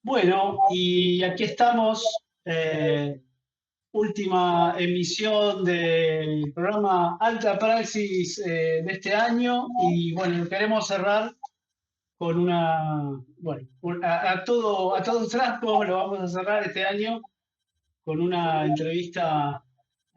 Bueno, y aquí estamos, última emisión del programa Alta Praxis de este año y bueno, queremos cerrar con a todo trapo lo vamos a cerrar este año con una entrevista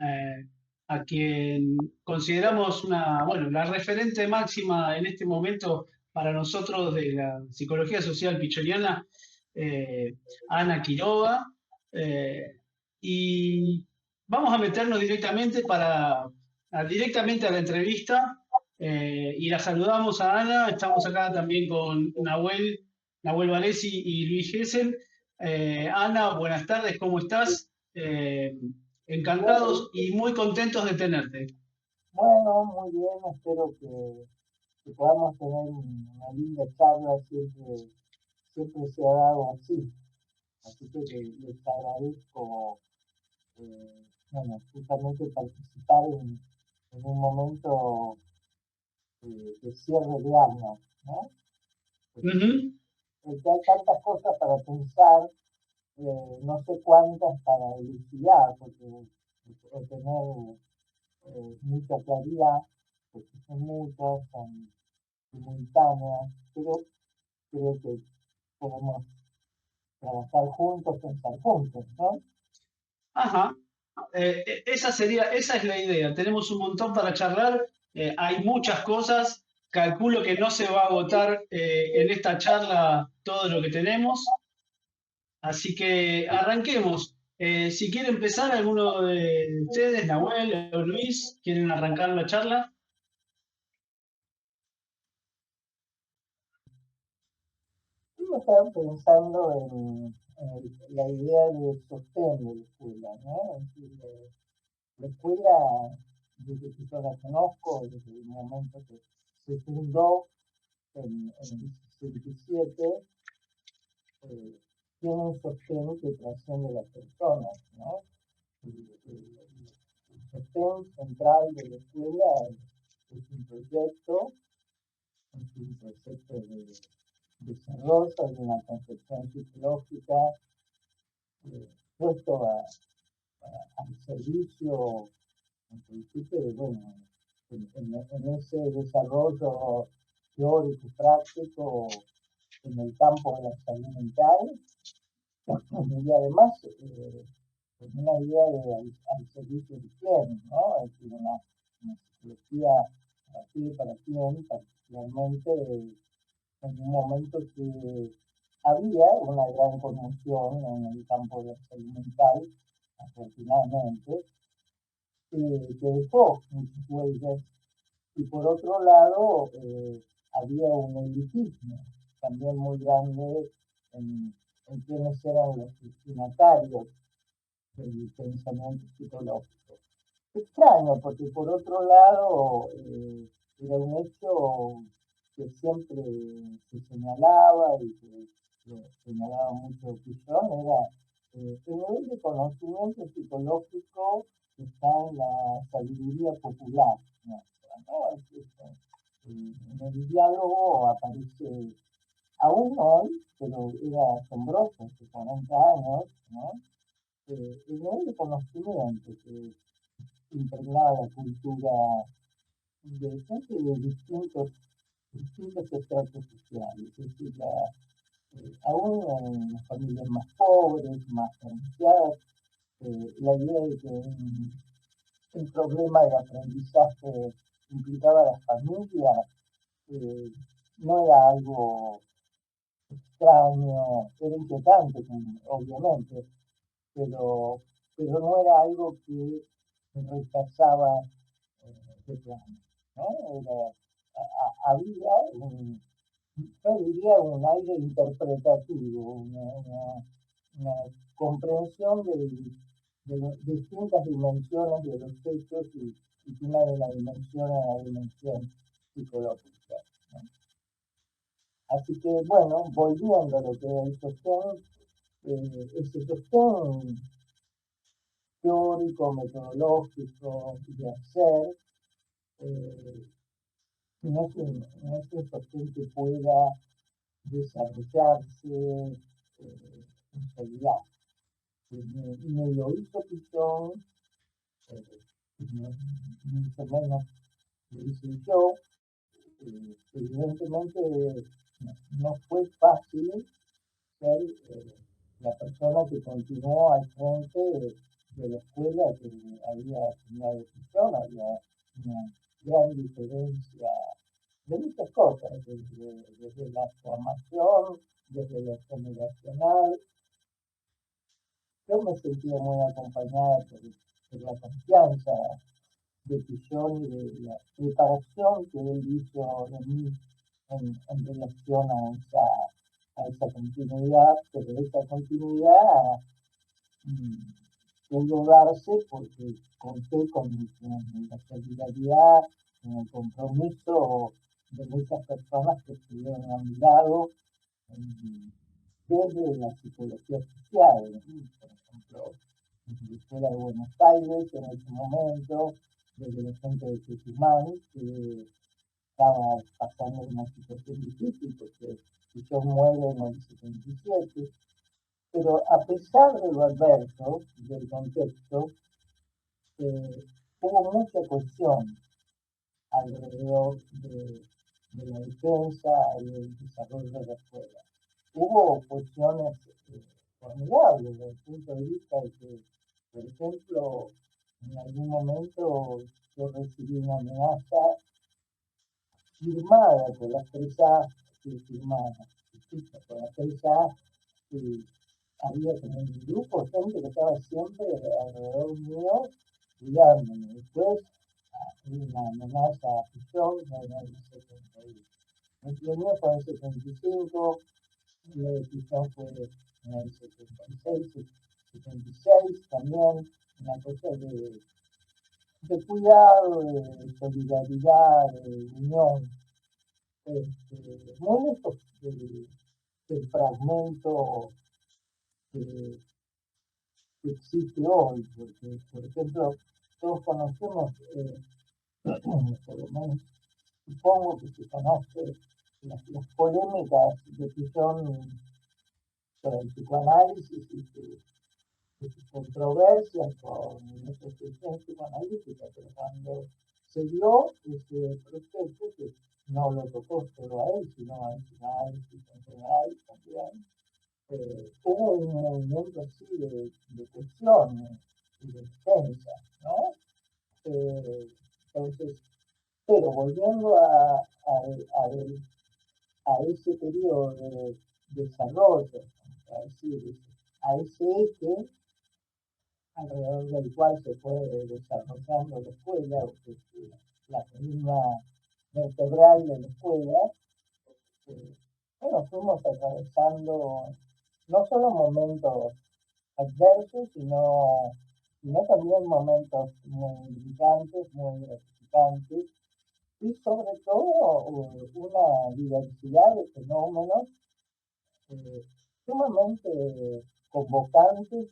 eh, a quien consideramos la referente máxima en este momento para nosotros de la psicología social pichoniana, eh, Ana Quiroga. eh, y vamos a meternos directamente a la entrevista y la saludamos a Ana. Estamos acá también con Nahuel Valesi y Luis Gesell. Ana, buenas tardes, ¿cómo estás? Bien, Encantados y muy contentos de tenerte. bueno, muy bien, espero que podamos tener una linda charla, siempre se ha dado así, así que les agradezco, justamente participar en un momento de cierre de año, ¿no? Ujú. Porque hay tantas cosas para pensar, no sé cuántas para elucidar, porque o tener mucha claridad, porque son muchas, son simultáneas, pero creo que podemos trabajar juntos, pensar juntos, ¿no? Ajá. Esa es la idea. Tenemos un montón para charlar. Hay muchas cosas. Calculo que no se va a agotar en esta charla todo lo que tenemos. Así que arranquemos. Si quiere empezar alguno de ustedes, Nahuel o Luis, ¿quieren arrancar la charla? Yo estaba pensando en la idea de sostén de la escuela, ¿no? Es decir, la escuela, desde que yo la conozco, desde el momento que se fundó en el 67, eh, tiene un sostén que trasciende las personas, ¿no? El sostén central de la escuela es un proyecto, de desarrollo de una concepción psicológica puesto al servicio, en principio, bueno, en ese desarrollo teórico, práctico, en el campo de la salud mental, y además una idea de al servicio de quién, ¿no? Es decir, una psicología para ti, para quién, particularmente en un momento que había una gran conmoción en el campo de la salud mental, afortunadamente, que dejó muchas huellas. Y por otro lado, había un elitismo también muy grande en quienes eran los destinatarios del pensamiento psicológico. Extraño, porque por otro lado era un hecho que siempre se señalaba y que lo señalaba mucho Pichón, era el nivel de conocimiento psicológico que está en la sabiduría popular nuestra, ¿no? En el diálogo aparece aún hoy, pero era asombroso hace 40 años, ¿no? El nivel de conocimiento que impregnada la cultura de gente de distintos estratos sociales. Es decir, aún en las familias más pobres, más carenciadas, la idea de que un problema de aprendizaje implicaba a las familias eh, no era algo extraño, era inquietante, obviamente, pero, pero no era algo que rechazaba de plano, ¿no? Había yo diría un aire interpretativo, una comprensión de las distintas dimensiones de los hechos y que una de las dimensiones es la dimensión psicológica, ¿no? Así que, bueno, volviendo a lo que es el sostén, ese sostén teórico, metodológico de hacer, eh, no es un sostén que pueda desarrollarse en realidad. Ni lo hizo Pisón, mucho menos lo hice yo. Evidentemente no fue fácil ser la persona que continuó al frente de la escuela que había asignado Pisón. Había una gran diferencia de muchas cosas, desde la formación, desde lo generacional. Yo me sentía muy acompañada por la confianza de Pisón y de la preparación que él hizo de mí en relación a esa continuidad, pero esa continuidad pudo darse porque conté con la solidaridad, con el compromiso de muchas personas que estuvieron a mi lado desde la psicología social, por ejemplo, desde la Escuela de Buenos Aires en ese momento, desde el centro de Tucumán, que estaba pasando una situación difícil porque Pisón muere en el 77, pero a pesar de lo adverso, del contexto, hubo mucha cohesión alrededor de la defensa y el desarrollo de la escuela. Hubo cuestiones formidables desde el punto de vista de que, por ejemplo, en algún momento yo recibí una amenaza firmada por las 3A, firmada, por las 3A, que había como un grupo de gente que estaba siempre alrededor mío cuidándome. Después, una amenaza a Pisón en el 71. Lo mío fue en el 75, lo de Pisón fue en el 76, 76 también, una cosa de cuidado, de solidaridad, de unión, muy lejos del fragmento que existe hoy, porque, por ejemplo, todos conocemos, por lo menos supongo que se conoce las polémicas de Pisón sobre el psicoanálisis y sus controversias con la asociación psicoanalítica, pero cuando se dio ese proceso, que no lo tocó solo a él, sino al psicoanálisis en general también, hubo un movimiento así de cuestión y de defensa, ¿no? Entonces, pero volviendo a ese periodo de desarrollo, a decir, a ese eje alrededor del cual se fue desarrollando la escuela, o que es la columna vertebral de la escuela, bueno, fuimos atravesando no solo momentos adversos, sino también momentos muy brillantes, muy gratificantes, y sobre todo una diversidad de fenómenos sumamente convocantes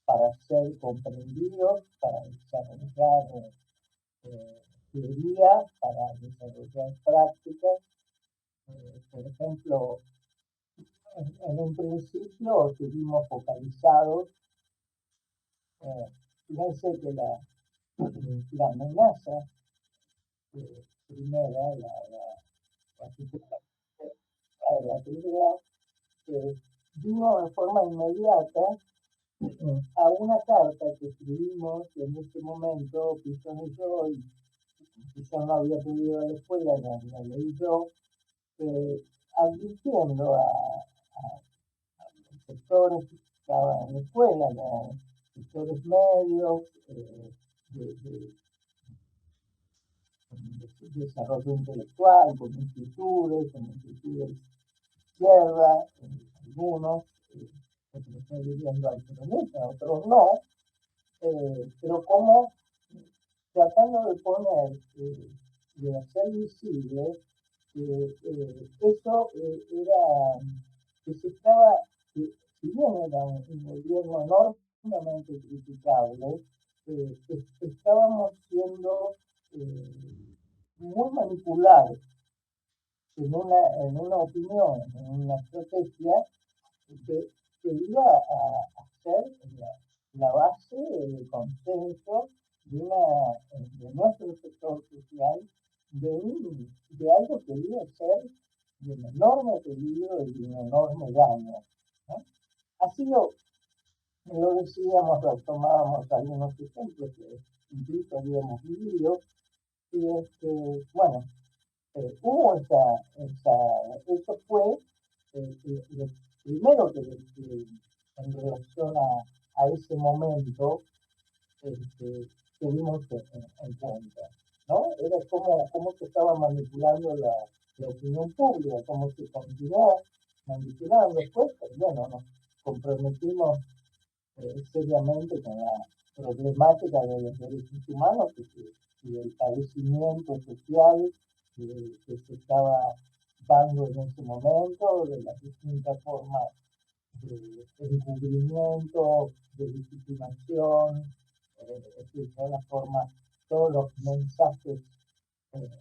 para ser comprendidos, para desarrollar teoría, para desarrollar prácticas. Por ejemplo, en un principio estuvimos focalizados, fíjense que la amenaza primera, la primera, vino de forma inmediata a una carta que escribimos en este momento, Pisón y yo, y Pisón no había podido ir a la escuela, la leí yo, advirtiendo a los sectores que estaban en la escuela, los sectores medios, de desarrollo intelectual, con inquietudes izquierda, algunos, otros están viviendo al peronismo, otros no, pero como tratando de poner, de hacer visible eso era que se estaba, si bien era un gobierno enormemente criticable, estábamos siendo muy manipulados en una opinión, en una estrategia que iba a ser la base de consenso de nuestro sector social, de algo que iba a ser de un enorme peligro y de un enorme daño, ¿no? Ha sido, lo decíamos, lo tomábamos algunos ejemplos que incluso habíamos vivido, y bueno, hubo eso fue lo primero que en relación a ese momento tuvimos en cuenta, ¿no? Era cómo se estaba manipulando la opinión pública, cómo se continuó manipulando después, pero bueno, nos comprometimos seriamente con la problemática de los derechos humanos y del padecimiento social que se estaba dando en ese momento, de las distintas formas de encubrimiento, de disciplinación, todas las formas, todos los mensajes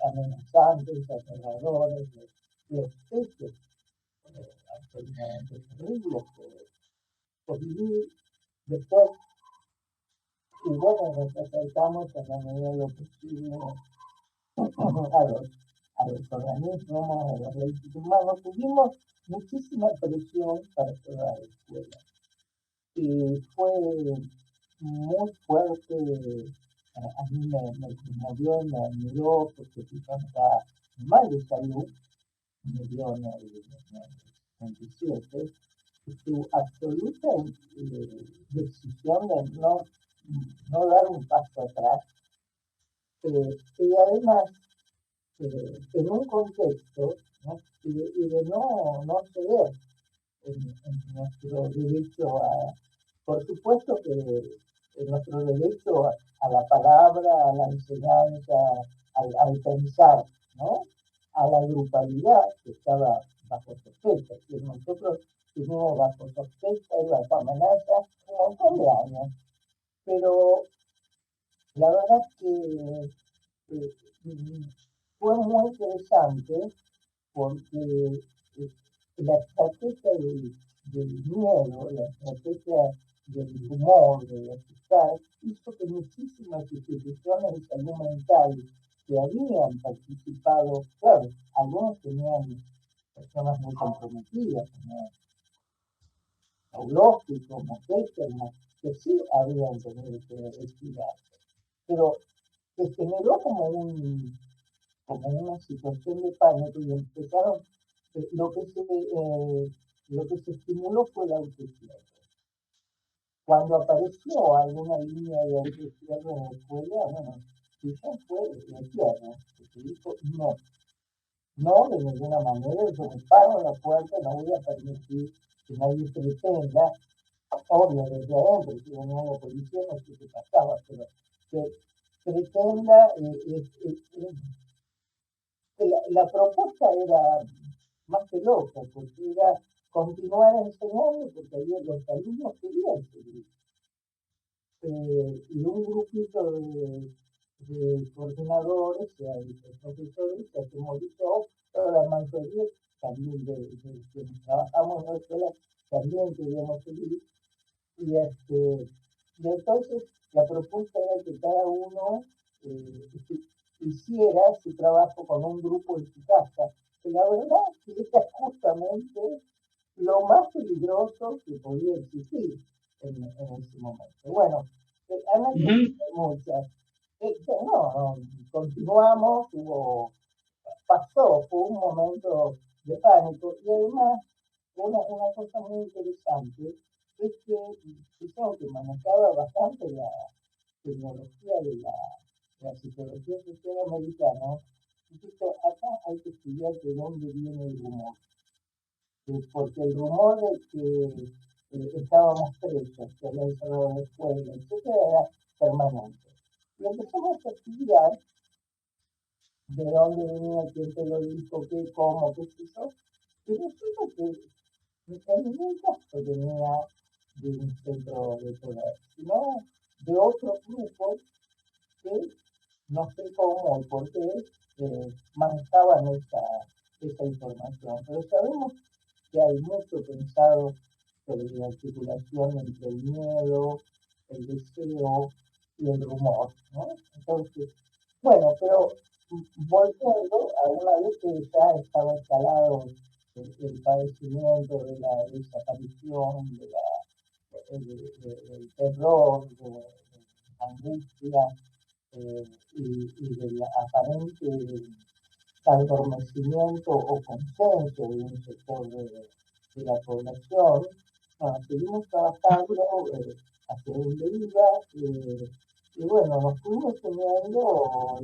amenazantes, aterradores, los hechos absolutamente terribles por vivir. Después, y bueno, nos acercamos en la medida de lo posible a los organismos, a los derechos humanos. Tuvimos muchísima presión para cerrar la escuela. Y fue muy fuerte, a mí me conmovió, me admiró, porque quizás está mal de salud, me dio en el 27, su absoluta decisión de no dar un paso atrás, y además en un contexto, ¿no? y de no ceder en nuestro derecho por supuesto que en nuestro derecho a la palabra, a la enseñanza, al pensar, ¿no? A la grupalidad que estaba bajo sospecha, que nosotros estuvimos bajo sospecha y bajo amenaza un montón de años, pero la verdad que fue muy interesante porque la estrategia del miedo, la estrategia del humor, de asustar, hizo que muchísimas instituciones de salud mental que habían participado, claro, algunos tenían personas muy comprometidas, como Paulovsky, como Beckerman, que sí habían tenido que retirarse, pero se generó como una situación de pánico y empezaron, lo que se estimuló fue la autocierre. Cuando apareció alguna línea de autocierre en la escuela, bueno, quizás fue la tierra, que dijo no de ninguna manera, yo me paro en la puerta, no voy a permitir que nadie pretenda, obvio desde adentro, si venía la policía no sé qué pasaba, pero que pretenda la propuesta era más que loca, porque era continuar enseñando, porque los alumnos querían seguir. Y un grupito de coordinadores, de profesores, se atemorizó, pero la mayoría también de quienes trabajamos en la escuela también queríamos seguir. Y entonces la propuesta era que cada uno hiciera su trabajo con un grupo en su casa, que la verdad que era justamente lo más peligroso que podía existir en ese momento. Bueno, anécdotas muchas. No, continuamos, pasó, fue un momento de pánico y además una cosa muy interesante es que yo que manejaba bastante la tecnología de la psicología social americana, dije, acá hay que estudiar de dónde viene el rumor. Porque el rumor de que estábamos presos, que habían cerrado la escuela, etcétera, era permanente. Y empezamos a estudiar de dónde venía, quién te lo dijo, qué, cómo, qué se hizo. Y resulta que en ningún caso venía de un centro de poder, sino de otros grupos que no sé cómo y por qué manejaban esa información. Pero sabemos que hay mucho pensado sobre la articulación entre el miedo, el deseo y el rumor, ¿no? Entonces, bueno, pero volviendo a una vez que ya estaba instalado el padecimiento de la desaparición, del terror, de la angustia y del aparente adormecimiento o consenso de un sector de la población, seguimos trabajando hacia donde iba y bueno, nos fuimos teniendo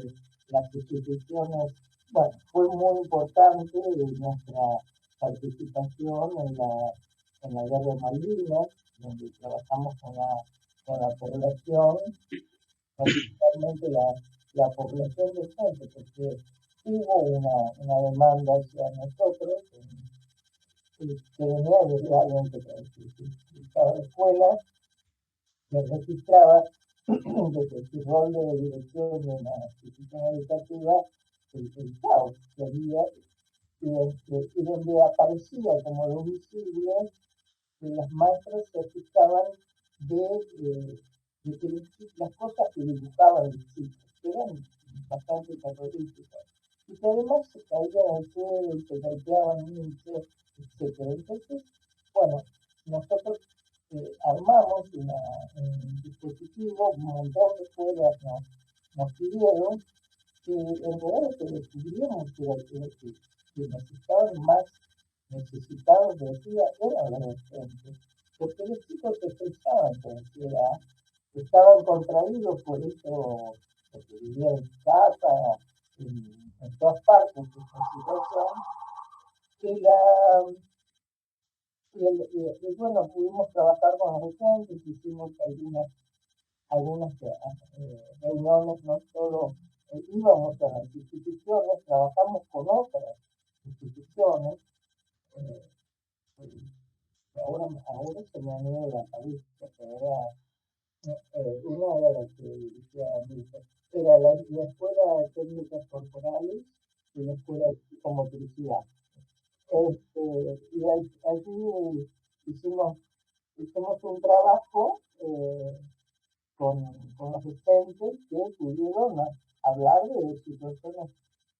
las instituciones, bueno, fue muy importante nuestra participación en la guerra de Malvinas, donde trabajamos con la población, particularmente la población docente, porque hubo una demanda hacia nosotros que venía de alguien que estaba en escuela, que registraba desde su rol de dirección de una institución educativa el caos que había y donde aparecía como lo visible que las maestras se fijaban de que las cosas que dibujaban los chicos eran bastante terroríficas y que además se caían al suelo y se golpeaban mucho, etc. Entonces, bueno, nosotros armamos un dispositivo, un montón de escuelas nos pidieron que en realidad lo que descubrimos que nos estaban más necesitados de ayuda eran los docentes, porque los chicos se expresaban con ansiedad, estaban contraídos por eso, porque vivían en casa, en todas partes de esta situación, y bueno, pudimos trabajar con los docentes, hicimos algunas reuniones, no solo íbamos a las instituciones, trabajamos con otras instituciones, ahora se me han ido la cabeza, pero una era la que decía era la Escuela de Técnicas Corporales y la Escuela de Psicomotricidad. Y allí hicimos un trabajo con los docentes que pudieron hablar de situaciones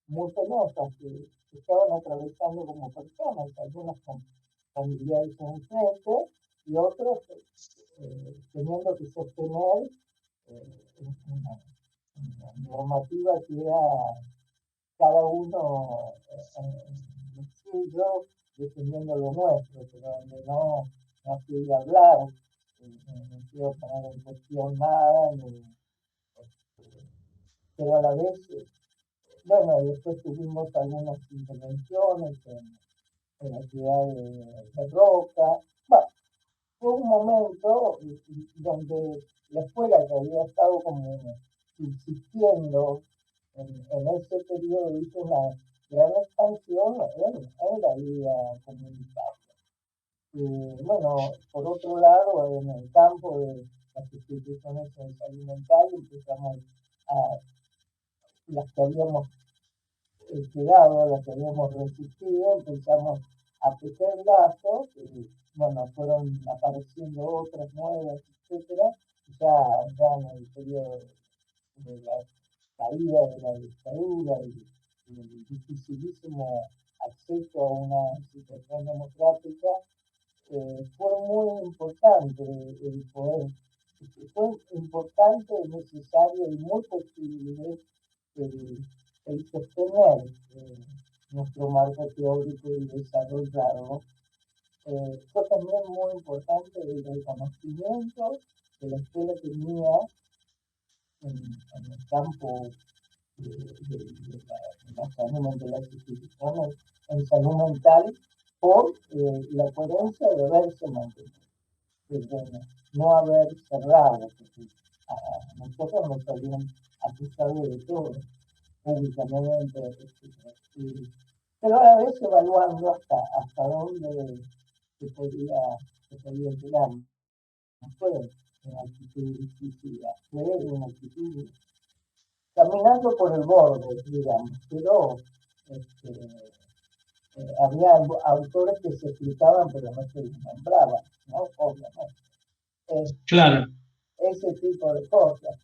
muy penosas que estaban atravesando como personas, algunas con familiares enfrente y otros teniendo que sostener una normativa que era cada uno lo suyo defendiendo lo nuestro, pero donde no se iba a hablar, no se iba a poner en cuestión nada, pero a la vez, bueno, después tuvimos algunas intervenciones en la ciudad de Roca. Bueno, fue un momento donde la escuela que había estado como insistiendo en ese periodo hizo una gran expansión en la vida comunitaria. Bueno, por otro lado, en el campo de las instituciones de salud mental empezamos a las que habíamos quedado, las que habíamos resistido, empezamos a tejer lazos, bueno, fueron apareciendo otras nuevas, etcétera, ya en el periodo de la caída de la dictadura y el dificilísimo acceso a una situación democrática, fue muy importante el poder, fue importante, necesario y muy posible el sostener nuestro marco teórico y desarrollarlo. Fue también muy importante el reconocimiento que la escuela tenía en el campo de la salud de las instituciones en salud mental por la coherencia de haberse mantenido, de no haber cerrado, porque nosotros nos habían acusado de todo públicamente, etc. Pero a la vez evaluando hasta dónde se podía llegar. No fue una actitud suicida, fue una actitud caminando por el borde, digamos, pero había autores que se explicaban, pero no se nombraban, ¿no? Obviamente. Claro. Ese tipo de cosas.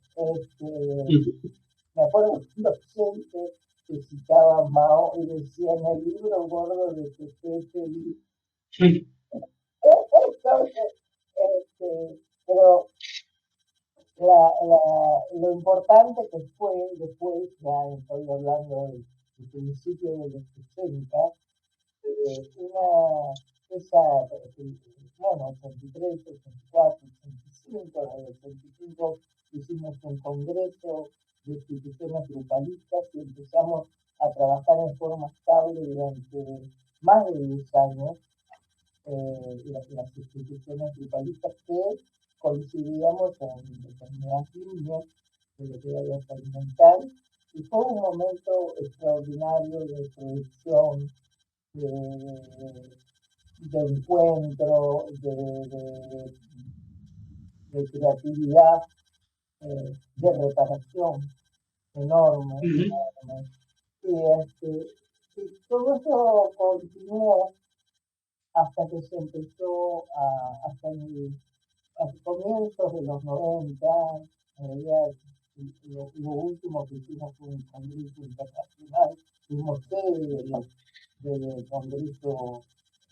Me acuerdo de un docente que citaba a Mao y decía en el libro gordo de Pepe. Sí. Entonces, pero lo importante que fue después, ya estoy hablando del principio de los 60, bueno, 83, 84, 85, en el 85 hicimos un congreso de instituciones grupalistas y empezamos a trabajar en forma estable durante más de 10 años las instituciones grupalistas que coincidíamos en determinadas líneas de lo que era lo experimental y fue un momento extraordinario de producción, de encuentro, de creatividad, de reparación enorme, enorme. Y todo eso continuó hasta que se empezó hasta comienzos de los 90, en realidad lo último que hicimos fue un congreso internacional, fuimos sede del Congreso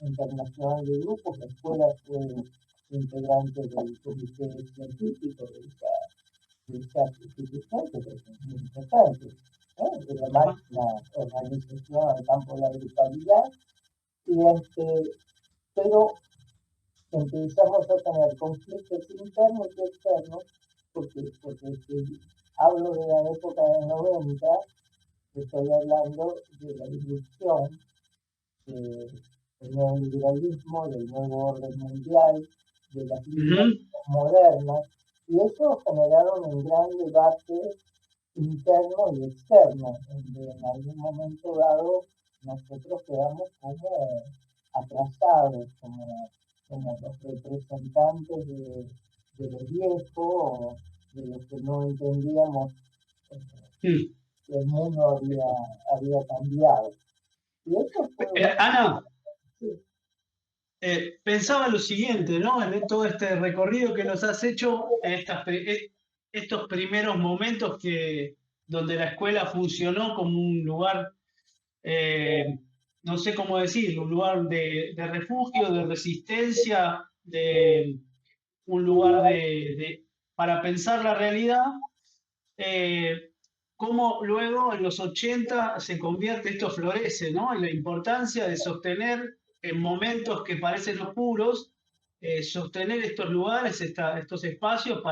Internacional de Grupos, la escuela fue integrante del comité científico de esta institución, que es muy importante, de la máxima organización al campo de la grupalidad, pero empezamos a tener conflictos internos y externos, porque hablo de la época del 90, estoy hablando de la irrupción del neoliberalismo, del nuevo orden mundial, de las ideas modernas, y eso generaron un gran debate interno y externo, donde en algún momento dado nosotros quedamos como atrasados, como los representantes de lo viejo, de lo que no entendíamos que el mundo había cambiado. Y eso fue Ana, pensaba lo siguiente, ¿no? En todo este recorrido que nos has hecho, estos primeros momentos donde la escuela funcionó como un lugar, no sé cómo decir, un lugar de refugio, de resistencia, un lugar para pensar la realidad, cómo luego en los 80 se convierte, esto florece, ¿no? En la importancia de sostener en momentos que parecen oscuros, sostener estos lugares, estos espacios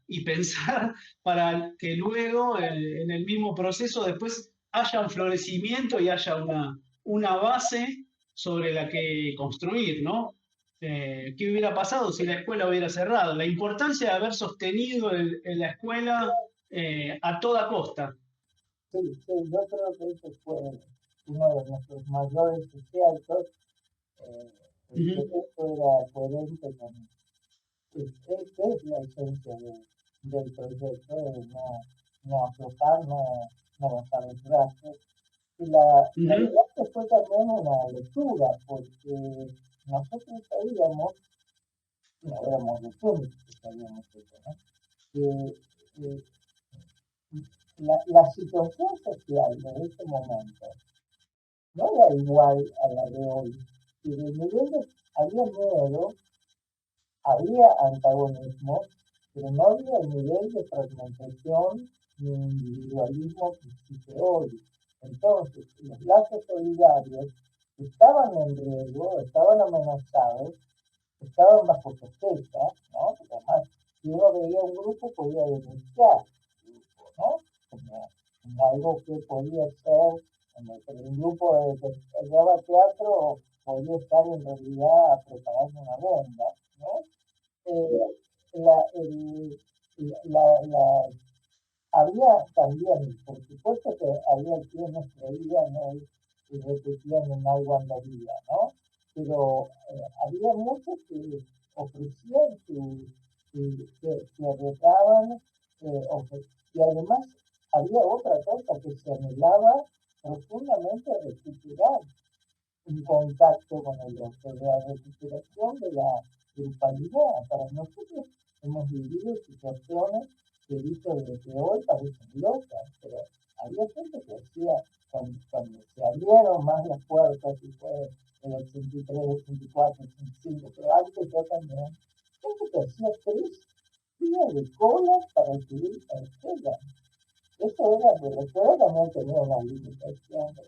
y pensar para que luego en el mismo proceso después haya un florecimiento y haya una base sobre la que construir, ¿no? ¿Qué hubiera pasado si la escuela hubiera cerrado? La importancia de haber sostenido en la escuela a toda costa. Sí, yo creo que ese fue uno de nuestros mayores aciertos, porque esto era coherente con es la esencia del proyecto, no aflojar, no bajar los brazos. Y la verdad que fue también una lectura, porque nosotros sabíamos, no éramos los únicos que sabíamos eso, ¿no? Que la situación social de ese momento no era igual a la de hoy. Y de nivel había miedo, había antagonismo, pero no había el nivel de fragmentación ni individualismo que existe hoy. Entonces, los lazos solidarios estaban en riesgo, estaban amenazados, estaban bajo sospecha, ¿no? Porque además, si uno veía un grupo, podía denunciar el grupo, ¿no? Como algo que podía ser, un grupo que daba teatro podía estar en realidad preparando una bomba, ¿no? Había también, por supuesto que había quienes creían y repetían en algo andaría, ¿no? Pero había muchos que ofrecían, que arriesgaban, y además había otra cosa que se anhelaba profundamente recuperar un contacto con el otro, la recuperación de la grupalidad. Para nosotros hemos vivido situaciones que visto desde hoy parecen locas, pero había gente que hacía, cuando se abrieron más las puertas, y fue el 83, 84, 85, pero antes yo también, gente que hacía 3 días de cola para subir a la escuela. Eso era, pero la escuela también tenía una limitación de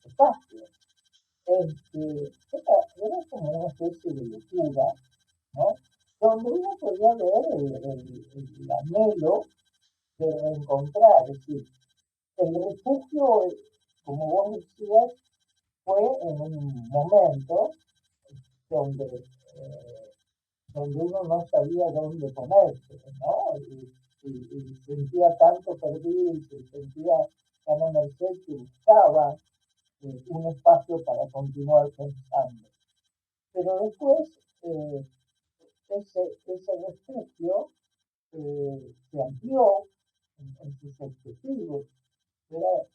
espacio. Era como una especie de locura, ¿no? Donde uno podía ver el anhelo de reencontrar, es decir, el refugio, como vos decías, fue en un momento donde, donde uno no sabía dónde ponerse, ¿no? Y sentía tanto perdido, y se sentía tan en el ser que buscaba un espacio para continuar pensando. Pero después ese refugio se amplió en sus objetivos. Era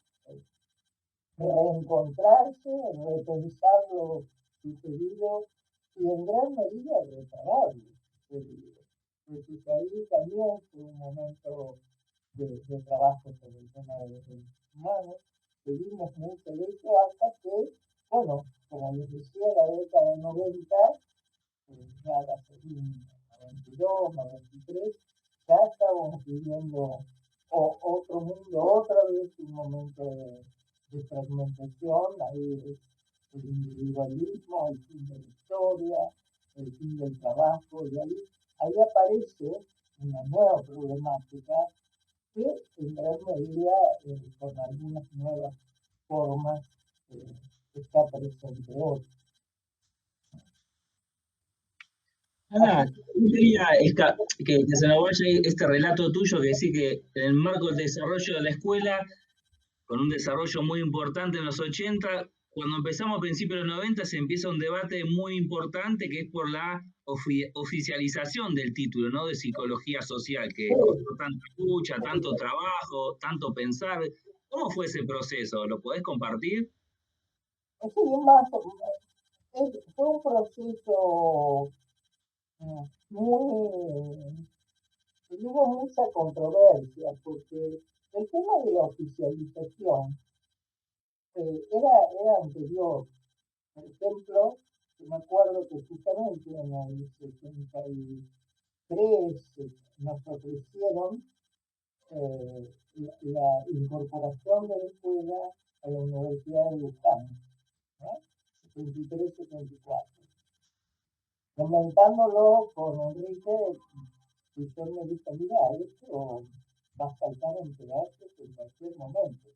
reencontrarse, repensar lo sucedido y en gran medida reparar lo sucedido. Entonces ahí también fue un momento de trabajo sobre el tema de los derechos humanos. Seguimos mucho de eso hasta que, bueno, como les decía, la década del 90, ya la 92, 93, ya estábamos viviendo otro mundo, otra vez un momento de fragmentación, ahí el individualismo, el fin de la historia, el fin del trabajo, y ahí aparece una nueva problemática que en gran medida con algunas nuevas formas está presente hoy. Ana, quería que se nos vaya este relato tuyo que decís que en el marco del desarrollo de la escuela, con un desarrollo muy importante en los 80, cuando empezamos a principios de los 90 se empieza un debate muy importante que es por la oficialización del título, ¿no? De psicología social, que costó tanta lucha, tanto trabajo, tanto pensar. ¿Cómo fue ese proceso? ¿Lo podés compartir? Sí, fue un proceso hubo mucha controversia, porque el tema de la oficialización era anterior. Por ejemplo, me acuerdo que justamente en el 73 nos ofrecieron la incorporación de la escuela a la Universidad de Luján, ¿no? 73-74. Comentándolo con Enrique, usted me dijo, mira, esto va a faltar enterarse en cualquier momento.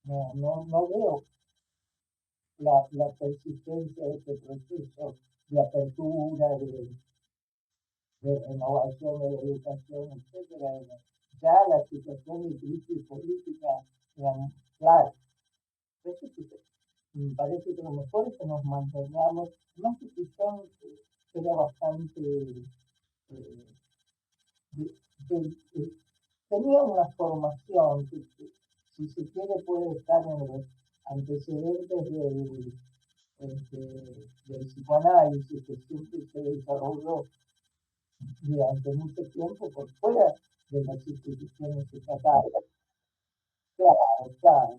No veo la persistencia de este proceso de apertura, de renovación de la educación, etcétera. Ya la situación de crisis política era clara. Me parece que lo mejor es que nos mantengamos, una situación que era bastante tenía una formación que, si se quiere, puede estar en los antecedentes del psicoanálisis, que siempre se desarrolló durante mucho tiempo por fuera de las instituciones estatales. Claro.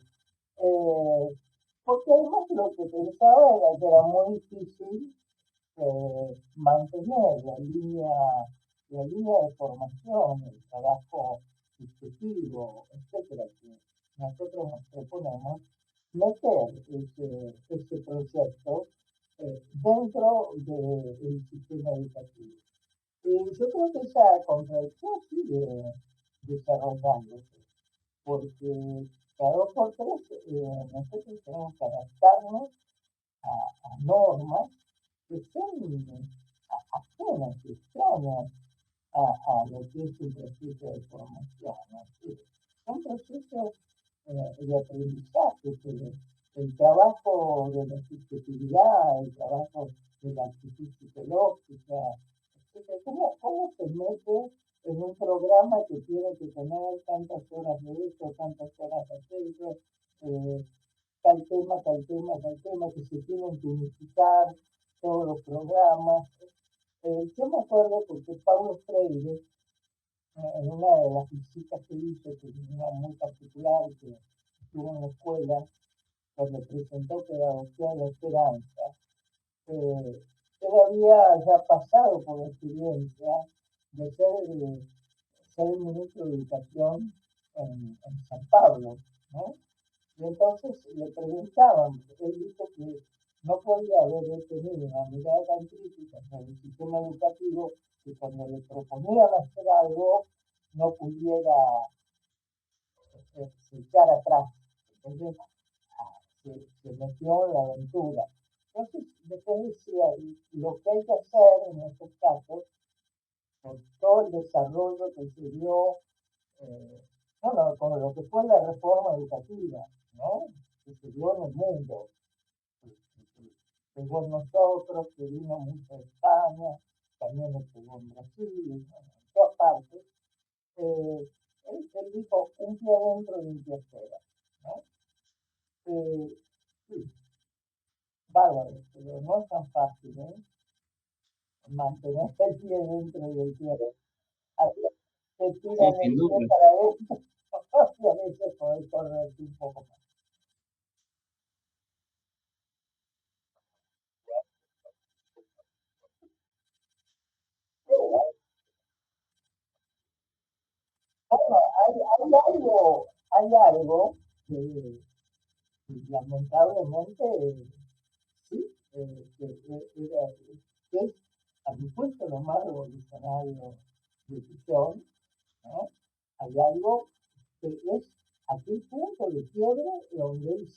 Porque además lo que pensaba era que era muy difícil mantener la línea de formación, el trabajo discutivo, etcétera, que nosotros nos proponemos meter ese proyecto dentro del sistema educativo. Y yo creo que esa contradicción sigue desarrollándose, porque cada 2 por 3 nosotros tenemos que adaptarnos a normas que son ajenas, extrañas a lo que es un proceso de formación, ¿no? Son procesos de aprendizaje, el trabajo de la subjetividad, el trabajo de la actitud psicológica, etc. ¿Cómo se mete en un programa que tiene que tener tantas horas de esto, tantas horas de aquello? tal tema, tal tema, tal tema, que se tienen que unificar todos los programas. Yo me acuerdo porque Paulo Freire, en una de las visitas que hizo, que es una muy particular, que estuvo en la escuela, cuando presentó Pedagogía de la Esperanza, él había ya pasado por la experiencia de ser el ministro de Educación en San Pablo, ¿no? Y entonces le preguntaban, él dijo que no podía haber tenido una mirada tan crítica sobre el sistema educativo que cuando le proponían hacer algo no pudiera se echar atrás. Entonces se metió en la aventura. Entonces después decía, lo que hay que hacer en estos casos, por todo el desarrollo que se dio, bueno, con lo que fue la reforma educativa, ¿no? Que se dio en el mundo, pegó en nosotros, que vino mucho de España, también lo pegó en Brasil, en todas partes. Él dijo un pie adentro y un pie afuera, ¿no? Sí, bárbaro, pero no es tan fácil, ¿eh? Mantener el pie dentro y el pie afuera. Se tiran el pie para adentro y a veces poder correr un poco más. Bueno, hay algo que lamentablemente sí, que es a mi juicio lo más revolucionario de Pichón, ¿no? Hay algo que es aquel punto de quiebre donde él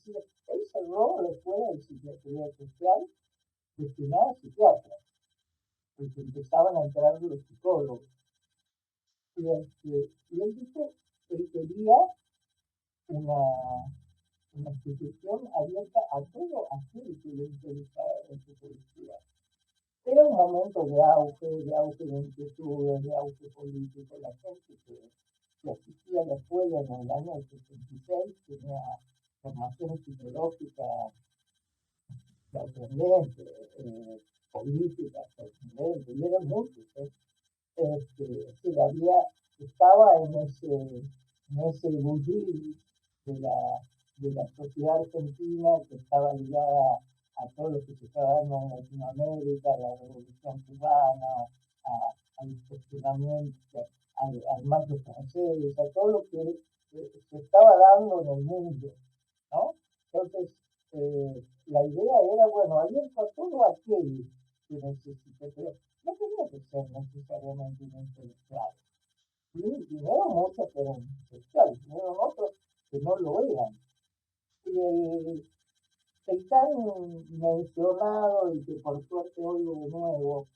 cerró la escuela de psiquiatría social destinada a psiquiatras, porque empezaban a entrar los psicólogos. Y él dijo que él quería una institución abierta a todo aquel que le interesaba en su policía. Era un momento de auge de inquietudes, de auge político. La gente que asistía a la escuela en el año 66 tenía formación psicológica sorprendente, política sorprendente, y eran muchos. Estaba en ese bullicio de la sociedad argentina que estaba ligada a todo lo que se estaba dando en Latinoamérica, a la revolución cubana, al cuestionamiento, al marco francés, a todo lo que se estaba dando en el mundo, ¿no? Entonces, la idea era, bueno, abierto a todo aquel que necesite, pero no tenía que ser necesariamente un intelectual. Sí, vinieron muchos que eran intelectuales, vinieron otros que no lo eran. Y el tan mencionado y que por suerte oigo de nuevo,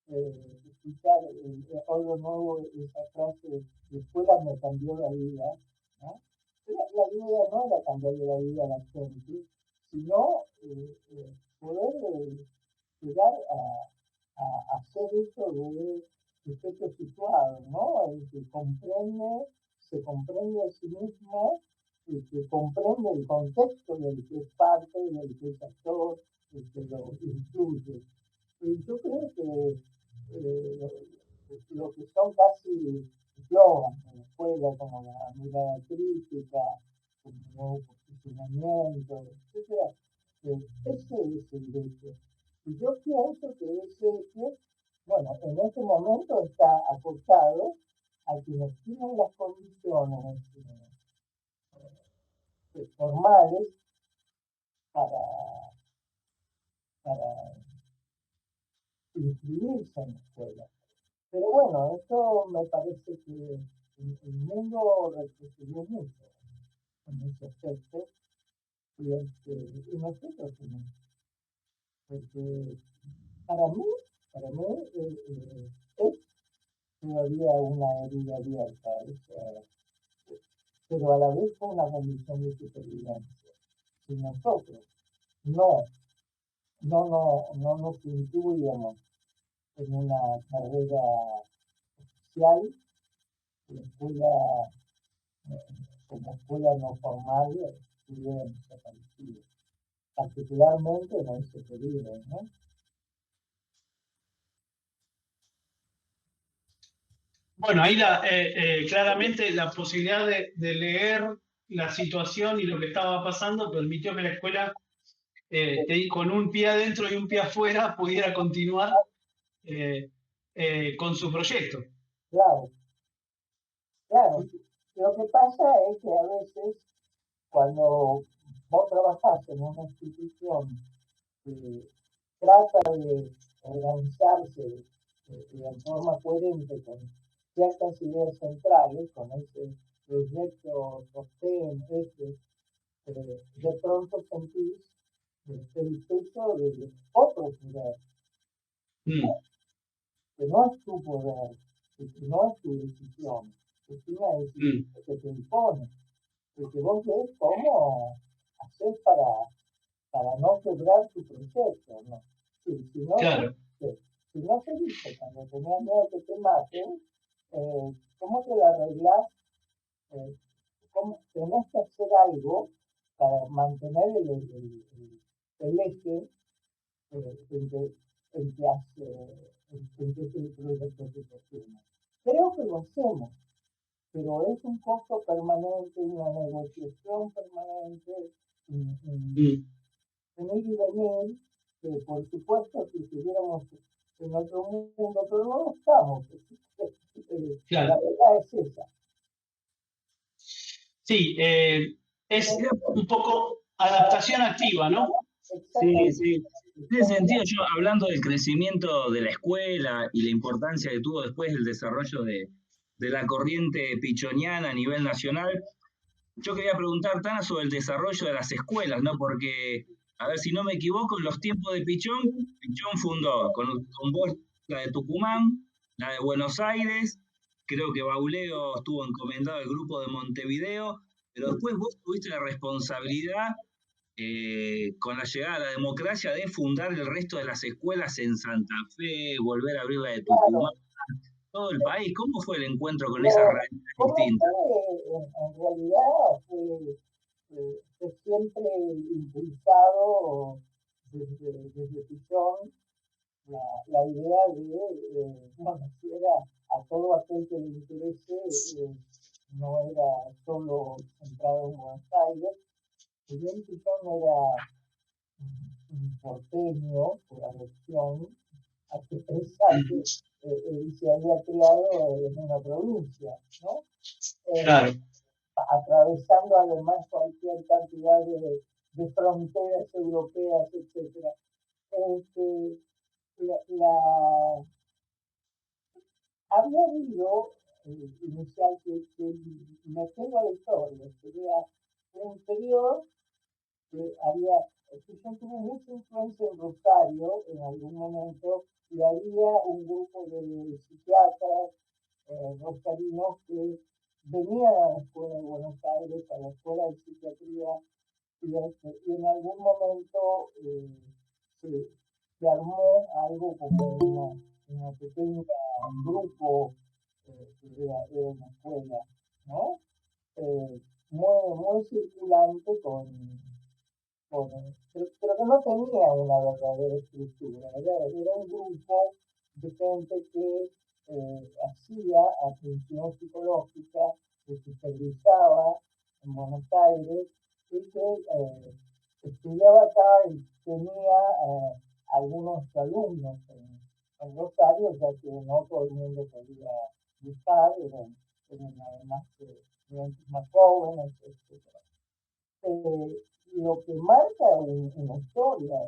escuchar oigo de nuevo esa frase, la escuela me cambió la vida, ¿no? La idea no era cambiarle la vida a la gente, sino poder llegar a hacer eso de sujeto situado, ¿no? El que se comprende a sí mismo, el que comprende el contexto del que es parte, del que es actor, el que lo incluye. Y yo creo que lo que son casi eslogans en la escuela, como la mirada crítica, como el nuevo posicionamiento, etc., ese es el hecho. Y yo pienso que ese hecho, bueno, en este momento está acotado a quienes tienen las condiciones formales para, para inscribirse en la escuela. Pero bueno, esto me parece que el mundo retrocedió mucho en ese aspecto y nosotros también. Porque para mí es todavía una herida abierta, pero a la vez con una condición de supervivencia. Si nosotros no nos incluíamos en una carrera oficial, la escuela, como escuela no formal, hubieran desaparecido, particularmente en ese periodo, ¿no? Bueno, ahí claramente la posibilidad de leer la situación y lo que estaba pasando permitió que la escuela, con un pie adentro y un pie afuera, pudiera continuar con su proyecto. Claro, claro. Lo que pasa es que a veces cuando vos trabajás en una institución que trata de organizarse en forma coherente con ciertas ideas centrales, con ese proyecto sostén, de pronto sentís el peso de otro poder, Mm, que no es tu poder, que no es tu decisión, que es una decisión mm, que te impone, que vos ves cómo hacer para no quebrar tu proyecto, ¿no? Si no se claro. dice, si no se dice cuando tenías miedo que te maten, ¿cómo te la arreglás? ¿Cómo tenés que hacer algo para mantener el eje en que ese proyecto se sostiene? Creo que lo hacemos, pero es un costo permanente, una negociación permanente, un Mm, ir y venir, que por supuesto si estuviéramos en otro mundo, pero no lo estamos. La claro. verdad es esa. Sí, es Mira, un poco adaptación activa, ¿no? sí, Exactamente. sí. En ese sentido, yo hablando del crecimiento de la escuela y la importancia que tuvo después el desarrollo de la corriente pichoniana a nivel nacional, yo quería preguntar, Tana, sobre el desarrollo de las escuelas, ¿no? Porque, a ver si no me equivoco, en los tiempos de Pichón, Pichón fundó con vos la de Tucumán, la de Buenos Aires, creo que Bauleo estuvo encomendado al grupo de Montevideo, pero después vos tuviste la responsabilidad, con la llegada de la democracia, de fundar el resto de las escuelas en Santa Fe, volver a abrir la de Tucumán, Claro, todo el país. ¿Cómo fue el encuentro con esas lo, realidades como distintas? fue en realidad fue siempre impulsado desde Pichón la idea de, bueno, si era a todo aquel que le interese, no era solo centrado en Buenos Aires. Si bien Pichón era un porteño por adopción, hay que pensar que Mm, él se había criado en una provincia, ¿no? Eh, claro. atravesando además cualquier cantidad de fronteras europeas, etcétera. Este, la, había habido inicial que me tengo a la historia, sería un periodo que había, que yo tuve mucha influencia en Rosario en algún momento, y había un grupo de psiquiatras rosarinos que venían a la escuela de Buenos Aires, a la escuela de psiquiatría, y en algún momento se, se armó algo como una pequeña grupo que era una escuela, ¿no? Muy circulante pero que no tenía una verdadera estructura, era un grupo de gente que hacía atención psicológica, que supervisaba en Buenos Aires y que estudiaba acá y tenía algunos alumnos en Rosario, ya que no todo el mundo podía buscar, eran además estudiantes más jóvenes, etc. Lo que marca una historia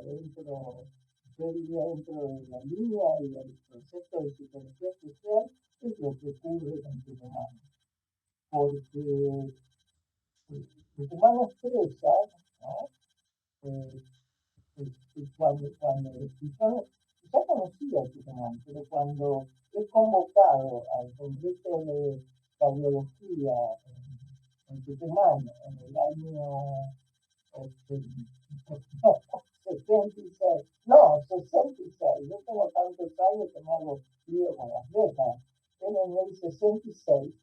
yo diría dentro de la línea y del concepto de psicología social, es lo que ocurre con Tucumán. Porque Tucumán expresa, ¿no? Eh, cuando ya conocía a Tucumán, pero cuando es convocado al Congreso de Cardiología en Tucumán en el año 66, no, 66, yo tengo tantos años que me hago lío con las décadas, en el 66,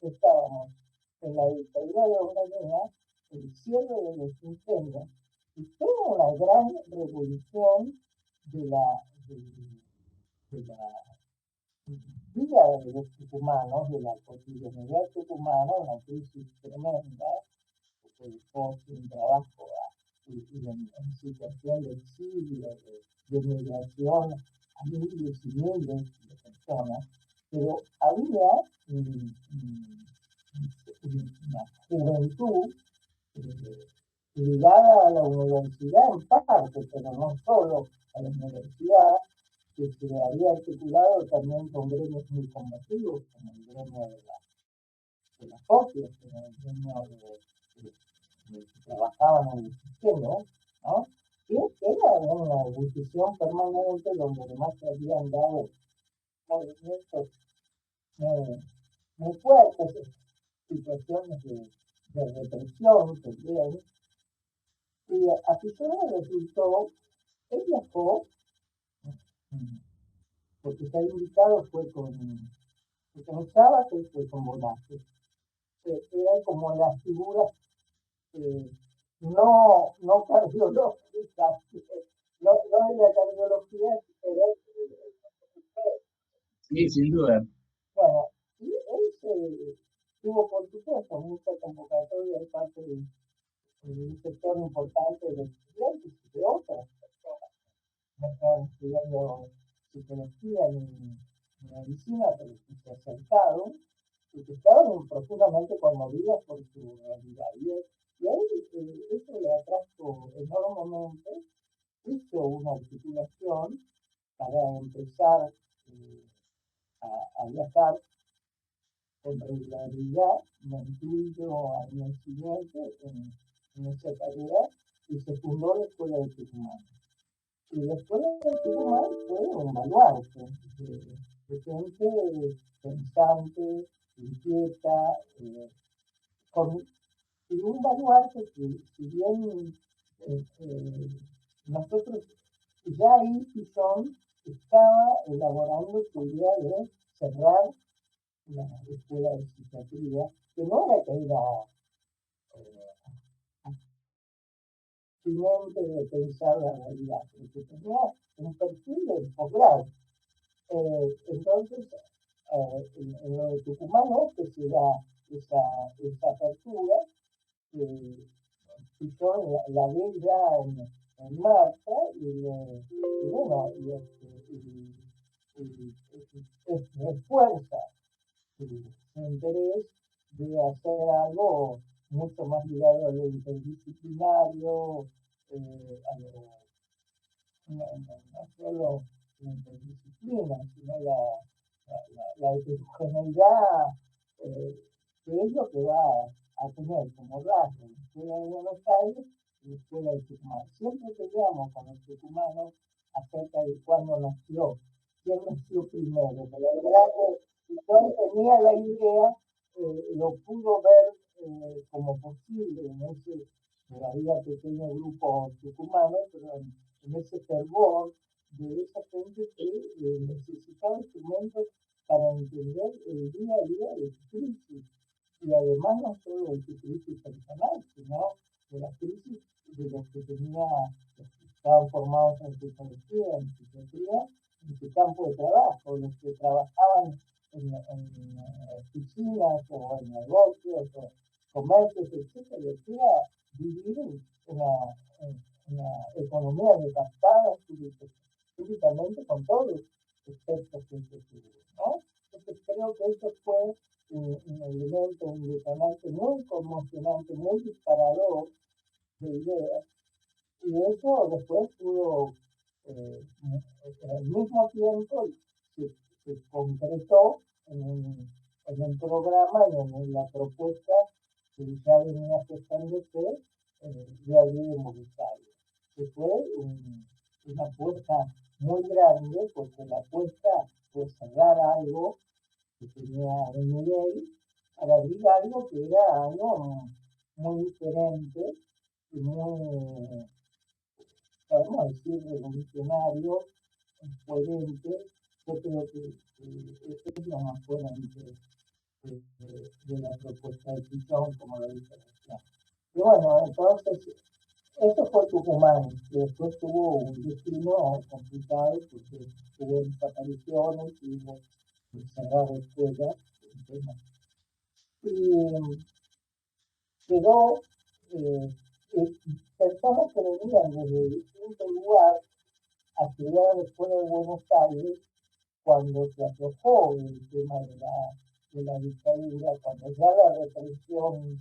estábamos en la dictadura de Onganía, el cierre de los incendios, y toda una gran revolución de la vida de los tucumanos, de la cotidianidad tucumana, una crisis tremenda, porque dejó sin trabajo y en situación de exilio, de migración a miles y miles de personas, pero había una juventud ligada a la universidad en parte, pero no solo a la universidad, que se había articulado también con gremios muy combativos, como el gremio de las copias, como el gremio de que trabajaban en el sistema, ¿no? Y era una discusión permanente donde además se habían dado movimientos muy fuertes, situaciones de represión también. Y a Pichona resultó, él viajó, porque está invitado, fue con Chávez y fue con Bonafé. Eran como las figuras no cardiológicas, no de la cardiología, pero Sí, sin duda. bueno, y él tuvo, por supuesto, mucha convocatoria de parte de un sector importante de estudiantes y de otras personas. No estaban estudiando psicología ni medicina, pero que se acercaron y que estaban profundamente conmovidas por su realidad. Y a él eso le atrajo enormemente, hizo una articulación para empezar a viajar con regularidad, me incluyo al mes siguiente en esa tarea, y se fundó la Escuela de Tucumán. Y la Escuela de Tucumán fue un baluarte de gente pensante, inquieta, y un baluarte que, si bien nosotros ya ahí Pisón estaba elaborando su idea de cerrar la escuela de psiquiatría, que no era que era abstinente de pensar la realidad, porque tenía un perfil de posgrado. Entonces, en lo de Tucumán es que se da esa apertura, Pisón la ve ya en marcha, y bueno, refuerza su interés de hacer algo mucho más ligado a lo interdisciplinario, no solo la interdisciplina, sino la heterogeneidad, que es lo que va a tener como rasgo la Escuela de Buenos Aires y la Escuela de Tucumán. Siempre peleamos con los tucumanos acerca de cuándo nació, quién nació primero, pero la verdad que yo tenía la idea, lo pudo ver como posible en ese todavía pequeño grupo tucumano, pero en ese fervor de esa gente que necesitaba instrumentos para entender el día a día de su crisis, y además no solo de su crisis personal, sino de la crisis de los que estaban formados en psicología, en psiquiatría, en su campo de trabajo, los que trabajaban en oficinas o en negocios o comercios, etc. Que era vivir en una economía devastada súbitamente con todos los efectos que se tuvieron, ¿no? Entonces creo que eso fue un elemento, un detonante muy conmocionante, muy disparador de ideas, y eso después pudo, al mismo tiempo, se concretó en un programa y en la propuesta que ya venía gestándose de abrir en Buenos, que fue una apuesta muy grande, porque la apuesta fue cerrar algo que tenía un nivel para abrir algo que era algo muy diferente y muy, podemos decir, revolucionario, coherente. Yo creo que es lo más fuerte de la propuesta de Pichón, como lo dije recién. Y bueno, entonces, eso fue Tucumán, que después tuvo un destino complicado porque hubo desapariciones y hubo cerrar escuelas. Y quedó personas que venían desde distintos lugares a estudiar a la Escuela de Buenos Aires cuando se aflojó el tema de la dictadura, cuando ya la represión,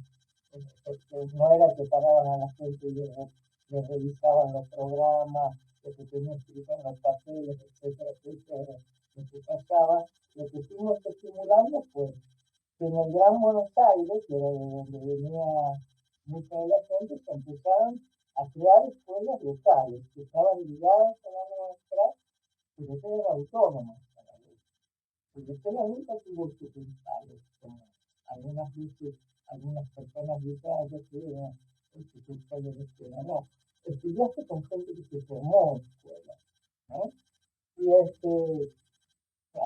no era que paraban a la gente y le revisaban los programas, lo que tenía escrito en los papeles, etcétera, etcétera, lo que pasaba, lo que fuimos estimulando fue que en el Gran Buenos Aires, que era de donde venía mucha de la gente, se empezaron a crear escuelas locales que estaban ligadas a la nuestra, pero que eran autónomas a la vez. Porque escuela nunca tuvo sucursales, como algunas veces, algunas personas dicen que era sucursal de la escuela. No, estudiaste con gente que se formó en escuela, ¿no? Y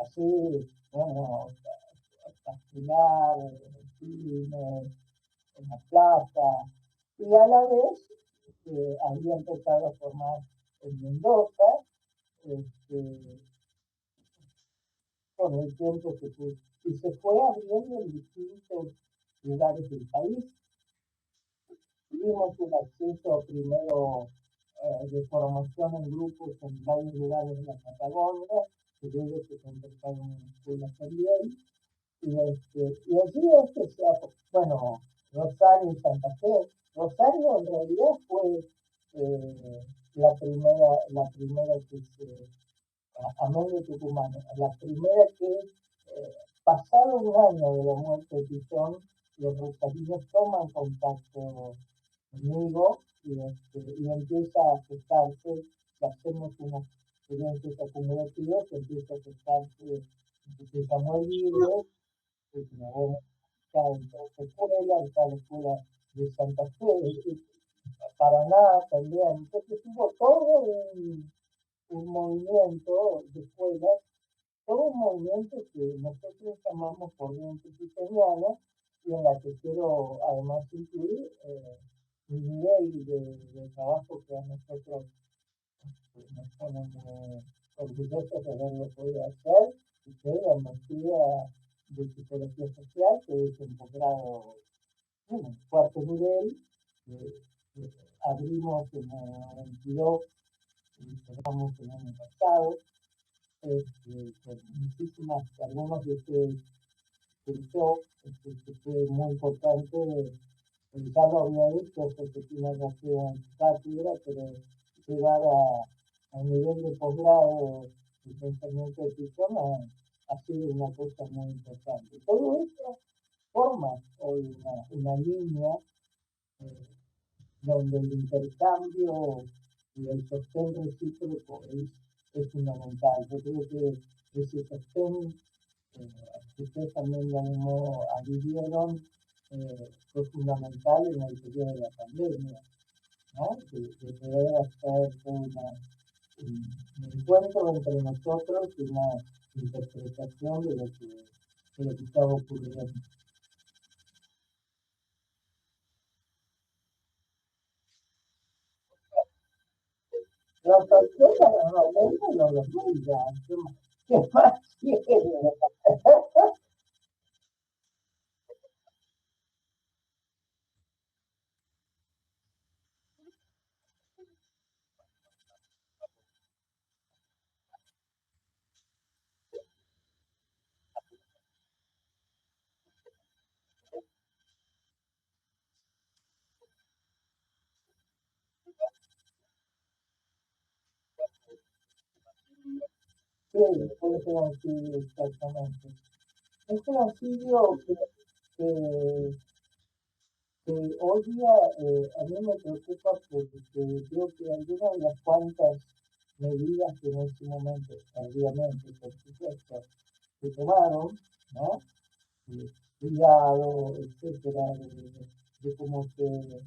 así, bueno, fascinar, en el cine, en la plaza, y a la vez había empezado a formar en Mendoza, con el tiempo y se fue abriendo en distintos lugares del país. Tuvimos un acceso primero de formación en grupos en varios lugares de la Patagonia, que luego se convertían en escuelas también. Y allí bueno, Rosario y Santa Fe. Rosario en realidad fue la primera que se, amén de Tucumán, la primera que pasado un año de la muerte de Pichón, los rosarinos toman contacto conmigo y empieza a aceptarse, que hacemos unas experiencias acumulativas, que empieza a aceptarse de Samuel Libre, que está en está la escuela de Santa Fe, Paraná también. Entonces hubo todo un movimiento de escuelas, todo un movimiento que nosotros llamamos corriente pitoniana, y en la que quiero además incluir un nivel de trabajo que a nosotros nos pone muy orgullosos de haberlo podido hacer, y que es la maestría de psicología social, que es un posgrado, bueno, cuarto nivel, abrimos en el 22 y cerramos el año pasado, con muchísimas, algunos de ustedes pensó que fue muy importante, ya lo había hecho porque tiene relación en cátedra, pero llevar a un nivel de posgrado el pensamiento de Pichón ha sido una cosa muy importante. Todo esto forma hoy una línea donde el intercambio y el sostén recíproco es fundamental. Yo creo que ese sostén que ustedes también lo adhirieron fue fundamental en el periodo de la pandemia, ¿no? De poder hacer un encuentro entre nosotros y una interpretación de lo que estaba ocurriendo. Los sorpresas normalmente no los miran. ¿Qué más quieren? Sí, por ese auxilio, exactamente. Este auxilio que hoy día a mí me preocupa porque creo que algunas de las cuantas medidas que en ese momento, tardíamente, por supuesto, se tomaron, ¿no? Cuidado, etcétera, de cómo qué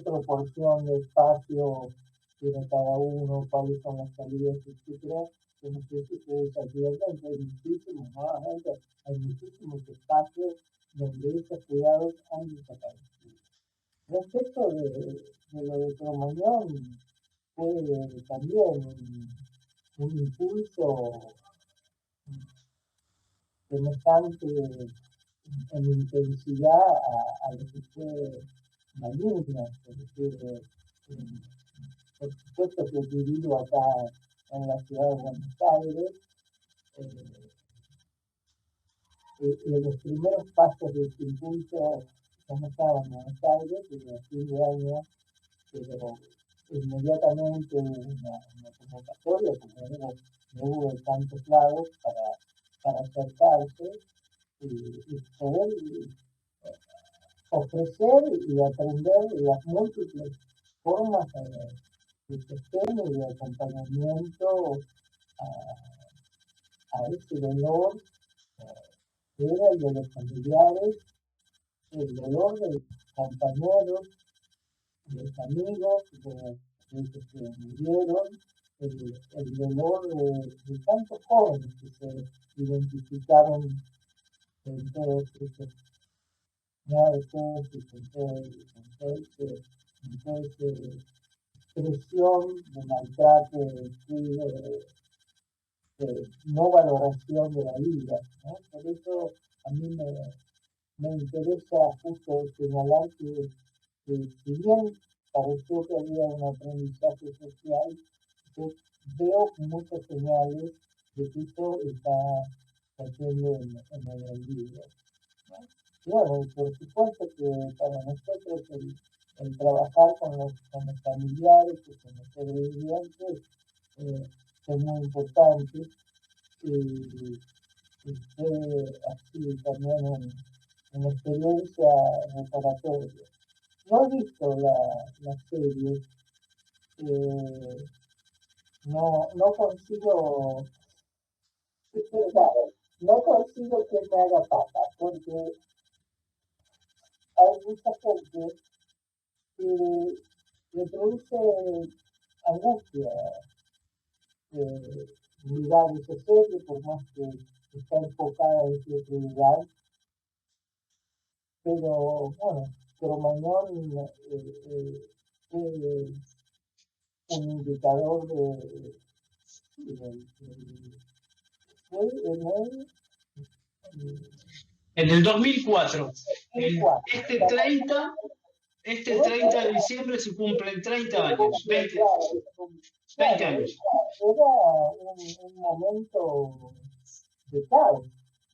proporción de espacio tiene cada uno, cuáles son las salidas, etcétera. como se dice anteriormente, hay muchísimos, nuevamente, hay muchísimos espacios donde esos cuidados han desaparecido. Respecto de lo de Cromañón, fue también un impulso semejante en intensidad a lo que fue Malvinas, es decir, por supuesto que he vivido acá en la ciudad de Buenos Aires, los primeros pasos de este impulso ya no estaba en Buenos Aires, pero a fin de año, pero inmediatamente una convocatoria, como no hubo en tantos lados, para acercarse y poder ofrecer y aprender las múltiples formas de sostén y de acompañamiento a ese dolor que era el de los familiares, el dolor de los compañeros, de los amigos, de los que murieron, el dolor de tantos jóvenes que se identificaron en todos estos muertos y con toda esa expresión de maltrato, de descuido, de no valoración de la vida, ¿no? Por eso a mí me interesa justo señalar que si bien pareció que había un aprendizaje social, yo veo muchas señales de que eso está cayendo en el olvido, ¿no? Y bueno, por supuesto que para nosotros el trabajar con los familiares y con los sobrevivientes es muy importante y fue así también una experiencia reparatoria. No he visto la serie, no consigo, no consigo que me haga pata, porque hay mucha gente que le produce angustia mirar esa serie, por más que está enfocada en cierto lugar, pero bueno, Cromañón fue un indicador En el 2004, este 30 de diciembre se cumplen 30 años, 20 años. Era un momento de caos,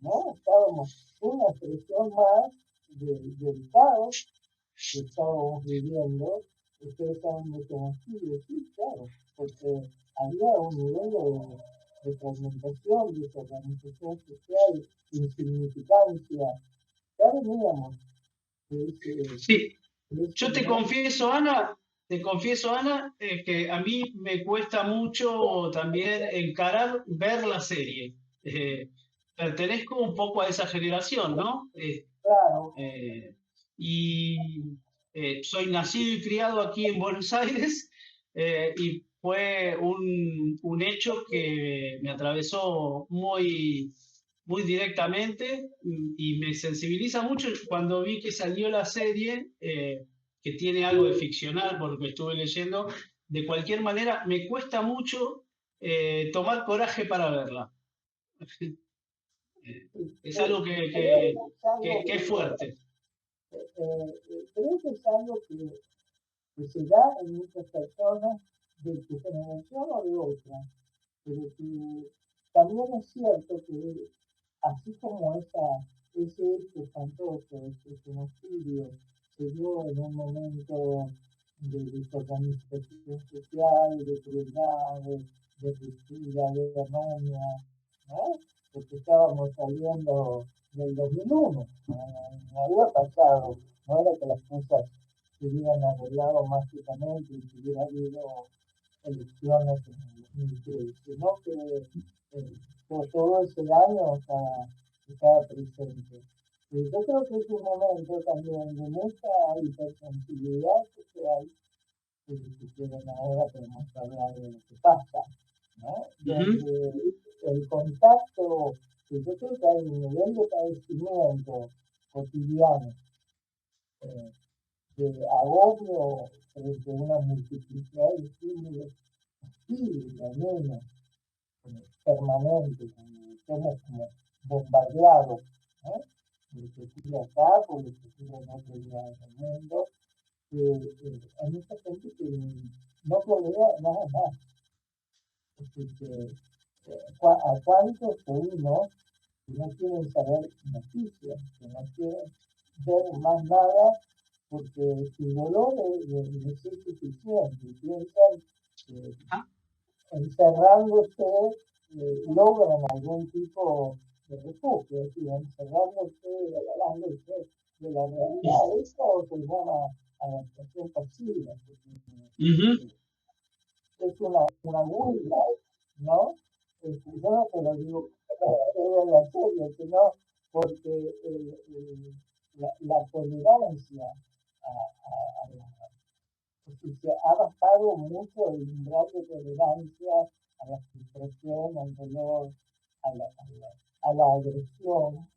¿no? Estábamos una expresión más del caos que estábamos viviendo. Ustedes saben de genocidio, sí, claro, porque había un nivel de fragmentación, desorganización social, insignificancia. Ya veníamos de ese. Sí, yo te confieso, Ana, que a mí me cuesta mucho también encarar, ver la serie. Pertenezco un poco a esa generación, ¿no? Claro. Y soy nacido y criado aquí en Buenos Aires y fue un hecho que me atravesó muy, muy directamente y me sensibiliza mucho cuando vi que salió la serie, que tiene algo de ficcional por lo que estuve leyendo. De cualquier manera, me cuesta mucho tomar coraje para verla. Es algo que es fuerte. Creo que es algo que se da en muchas personas de tu generación o de otra, pero que también es cierto que así como ese hecho espantoso, ese genocidio, se dio en un momento de desorganización social, de crueldad, de ruptura, de armonía, ¿no? Porque estábamos saliendo del 2001, no había pasado, no era que las cosas se hubieran arreglado mágicamente y se hubiera habido elecciones en el 2003, sino que por todo ese año estaba presente. Y yo creo que es un momento también de mucha hipersensibilidad social, que si quieren ahora podemos hablar de lo que pasa, ¿no? donde el contacto, que yo creo que hay un nivel de padecimiento cotidiano, de agobio frente a una multiplicidad de estímulos hostiles, dañinos, permanentes, somos como bombardeados, ¿no? Por lo que ocurre acá, por lo que ocurre en otro lugar del mundo, hay mucha gente que no tolera nada más. ¿A cuántos oímos que no quieren saber noticias, que no quieren ver más nada porque su dolor es suficiente? Piensan que encerrándose logran algún tipo de refugio, es decir, encerrándose, regalándose de la realidad. Esto se llama adaptación pasiva. Es una burla, ¿no? Yo no te lo digo en la serie, sino porque la tolerancia se ha bajado mucho el umbral de tolerancia a la frustración, al dolor, a la agresión.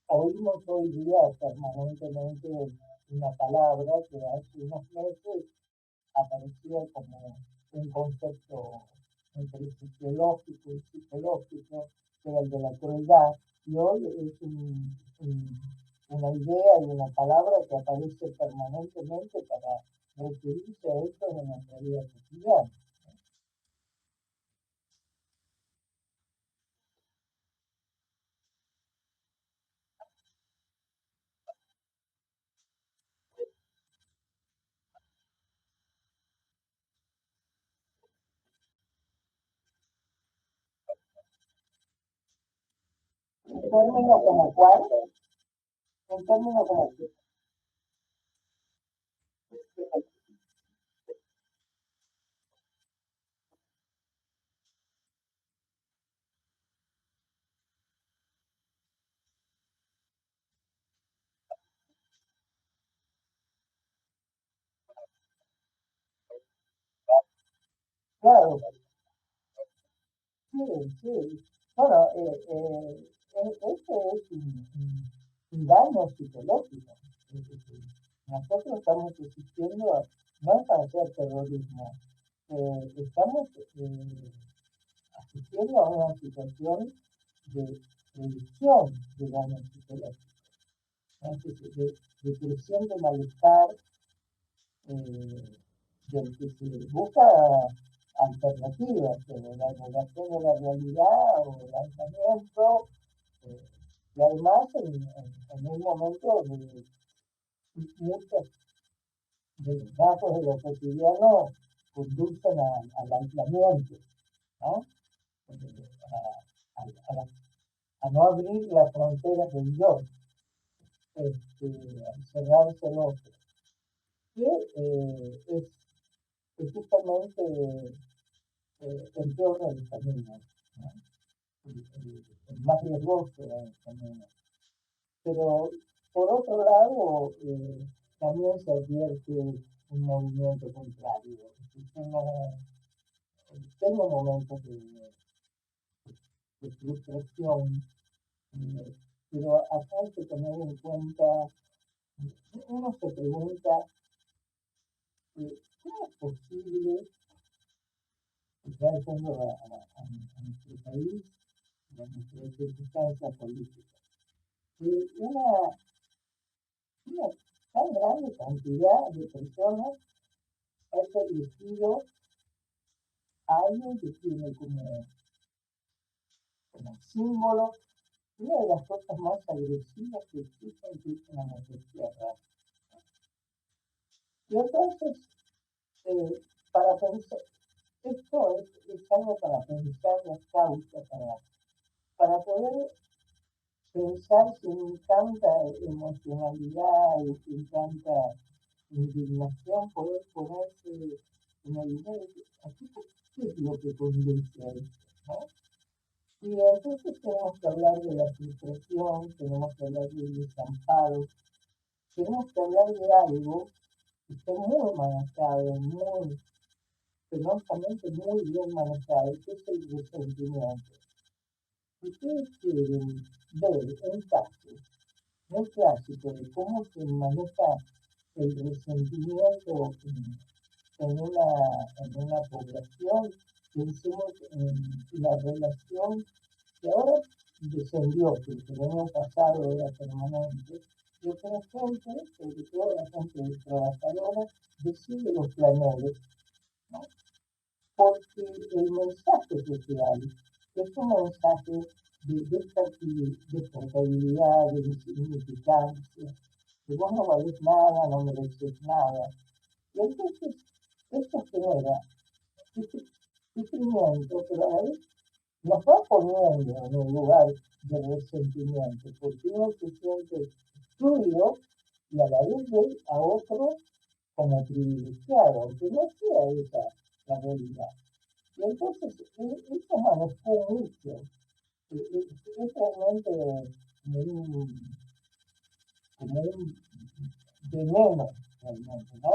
Oímos hoy día permanentemente una palabra que hace unos meses aparecía como un concepto entre sociológico y psicológico, que era el de la crueldad, y hoy es una idea y una palabra que aparece permanentemente para referirse a esto en nuestra vida cotidiana. ¿Un término como cuál? Un término como qué. Claro, sí. Bueno, este es un daño psicológico. Nosotros estamos asistiendo, no es para hacer terrorismo, estamos asistiendo a una situación de reducción de daño psicológico, de creciente malestar, del que se busca alternativas, pero la negación de la realidad o el aislamiento, y además en un momento de muchos de los datos de lo cotidiano conducen al aislamiento, ¿no? A no abrir las fronteras del yo, a cerrarse el otro, que es justamente el peor de los caminos, ¿no? El más riesgoso de los caminos. Pero por otro lado, también se advierte un movimiento contrario. Tengo momentos de frustración, pero acá hay que tener en cuenta, uno se pregunta, ¿cómo es posible, ya yendo a nuestro país, a nuestra circunstancia política, que una tan grande cantidad de personas ha elegido a alguien que tiene como símbolo una de las cosas más agresivas que existen, que es una motosierra? Y entonces, para pensar, esto es algo para pensar las causas, para poder pensar sin tanta emocionalidad y sin tanta indignación, poder ponerse en el lugar de qué es lo que conduce a esto, ¿no? Y entonces tenemos que hablar de la frustración, tenemos que hablar del desamparo, tenemos que hablar de algo que está muy manejado, muy penosamente muy bien manejado, que es el resentimiento. Si ustedes quieren ver un caso muy clásico de cómo se maneja el resentimiento en una población, pensemos en la relación que ahora descendió, que el año pasado era permanente, lo que la gente, sobre todo la gente trabajadora, decide los planeros, ¿no? Porque el mensaje social es un mensaje de descartabilidad, de insignificancia, que vos no valés nada, no mereces nada. Y entonces esto genera sufrimiento, pero a la vez nos va poniendo en un lugar de resentimiento, porque uno se siente excluido y a la vez ve a otro como privilegiado, aunque no sea esa la realidad. Y entonces eso manejó mucho, es realmente como un veneno, realmente, ¿no?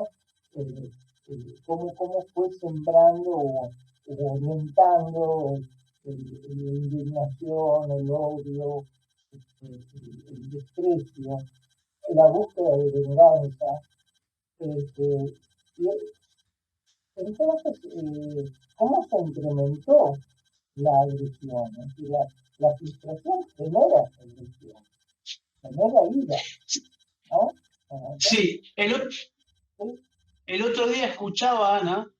Cómo fue sembrando o orientando la indignación, el odio, el desprecio, la búsqueda de venganza. Y entonces, ¿cómo se incrementó la agresión? Es decir, la frustración genera agresión, genera ira, ¿no? Sí, el otro día escuchaba, Ana,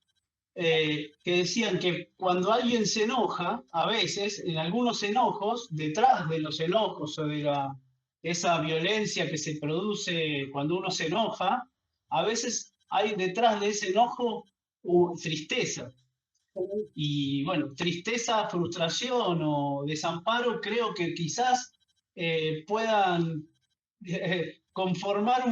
que decían que cuando alguien se enoja, a veces, en algunos enojos, detrás de los enojos o de esa violencia que se produce cuando uno se enoja, a veces hay detrás de ese enojo tristeza. Y bueno, tristeza, frustración o desamparo, creo que quizás puedan conformar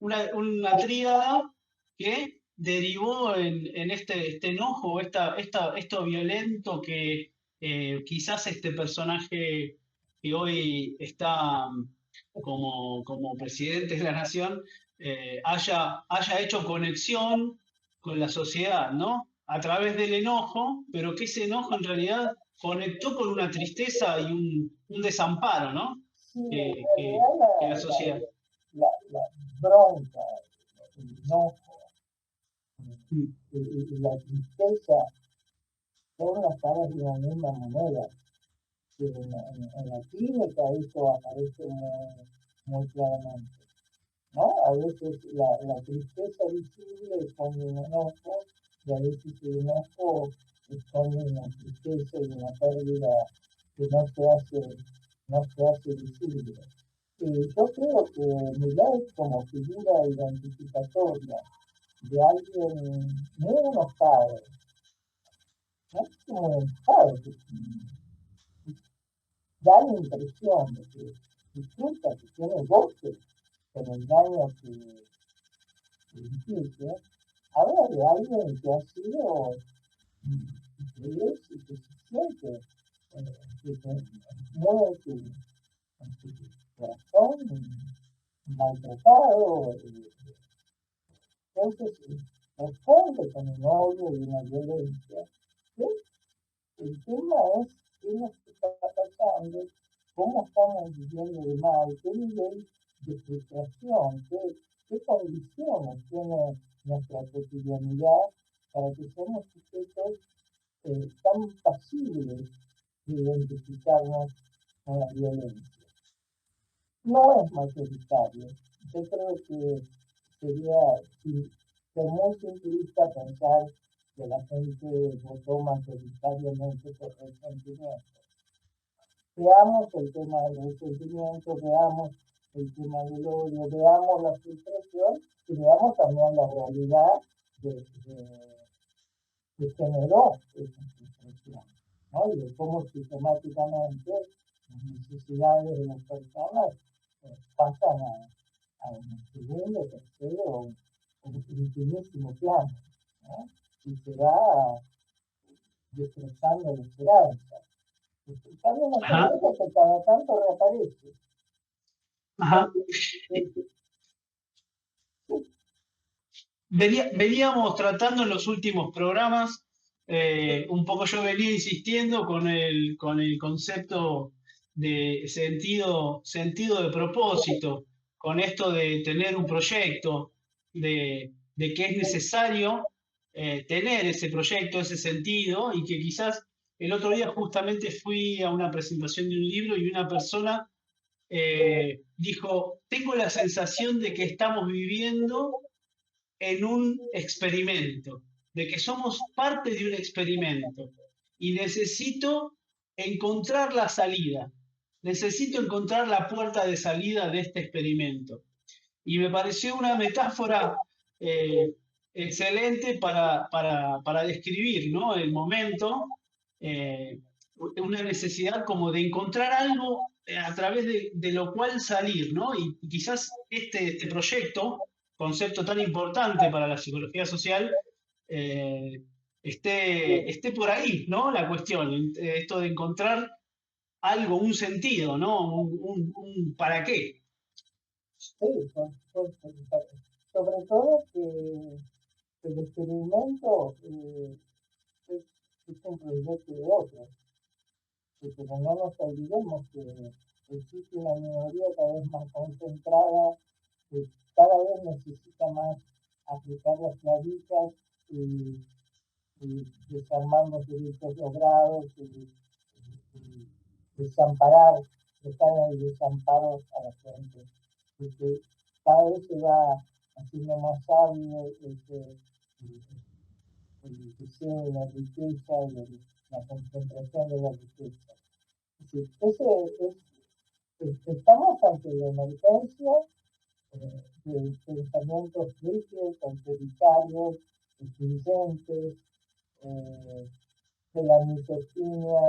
una tríada que derivó en este enojo, esto violento que quizás este personaje que hoy está como presidente de la nación haya hecho conexión con la sociedad, ¿no? A través del enojo, pero que ese enojo en realidad conectó con una tristeza y un desamparo, ¿no? Sí, Que, en que, realidad que la sociedad. la bronca, el enojo Mm. y la tristeza son las caras de la misma moneda. En la clínica eso aparece muy claramente, ¿no? A veces la tristeza visible esconde un enojo y a veces el enojo esconde una tristeza y una pérdida que no se hace visible. Yo creo que Milei como figura identificatoria de alguien muy enojado, no es muy enojado, da la impresión de que disfruta, que tiene goce con el daño que implique, habla de alguien que ha sido que es y que se siente que mueve su corazón maltratado. Entonces responde con un odio y una violencia. ¿Sí? El tema es qué nos está pasando, cómo estamos viviendo de mal, qué nivel de frustración, qué condiciones tiene nuestra cotidianidad para que seamos sujetos tan pasibles de identificarnos con la violencia. No es mayoritario. Yo creo que sería ser muy simplista pensar que la gente votó mayoritariamente por resentimiento. Veamos el tema del resentimiento, veamos el tema del odio, veamos la frustración y veamos también la realidad que generó esa frustración, ¿no? Y de cómo sistemáticamente las necesidades de las personas pasan a un segundo, tercero o ultimísimo plano, ¿no? Y se va destrozando la esperanza. También una esperanza que cada tanto reaparece. Ajá. veníamos tratando en los últimos programas, un poco yo venía insistiendo con el concepto de sentido de propósito, con esto de tener un proyecto, de que es necesario tener ese proyecto, ese sentido, y que quizás el otro día justamente fui a una presentación de un libro y una persona dijo, tengo la sensación de que estamos viviendo en un experimento, de que somos parte de un experimento y necesito encontrar la salida, necesito encontrar la puerta de salida de este experimento. Y me pareció una metáfora eh, excelente para describir, ¿no? El momento, eh, una necesidad como de encontrar algo a través de lo cual salir, ¿no? Y quizás este proyecto, concepto tan importante para la psicología social, eh, esté por ahí, ¿no? La cuestión, esto de encontrar algo, un sentido, ¿no? Un para qué. Sí, sobre todo que el experimento es un proyecto de otros, porque no nos olvidemos que existe una minoría cada vez más concentrada, que cada vez necesita más aplicar las clavijas y desarmar los derechos logrados, y desamparar, dejar el desamparo a la gente, porque cada vez se va haciendo más sabio el deseo de la riqueza y la concentración de la riqueza. Es decir, estamos ante la emergencia de pensamientos rígidos, autoritarios, exigentes, de la misoginia,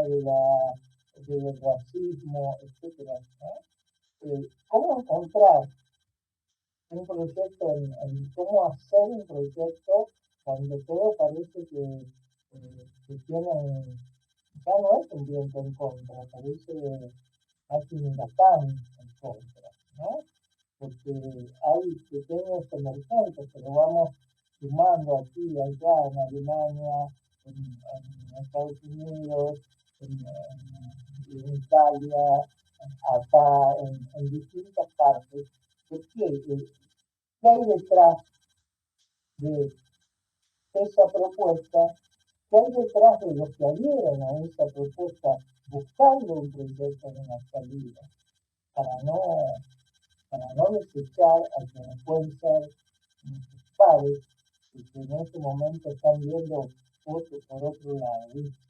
del racismo, etc. ¿no? ¿Cómo encontrar un proyecto, cómo hacer un proyecto cuando todo parece que tiene, ya no es un viento en contra, parece casi un huracán en contra, ¿no? Porque hay pequeños emergentes que lo vamos sumando aquí, allá, en Alemania, en Estados Unidos, en Italia, acá, en distintas partes. ¿Qué hay detrás de esa propuesta? ¿Qué hay detrás de los que adhieren a esa propuesta buscando un proyecto de una salida para no desechar a quienes pueden ser nuestros pares y que en este momento están viendo por otro lado?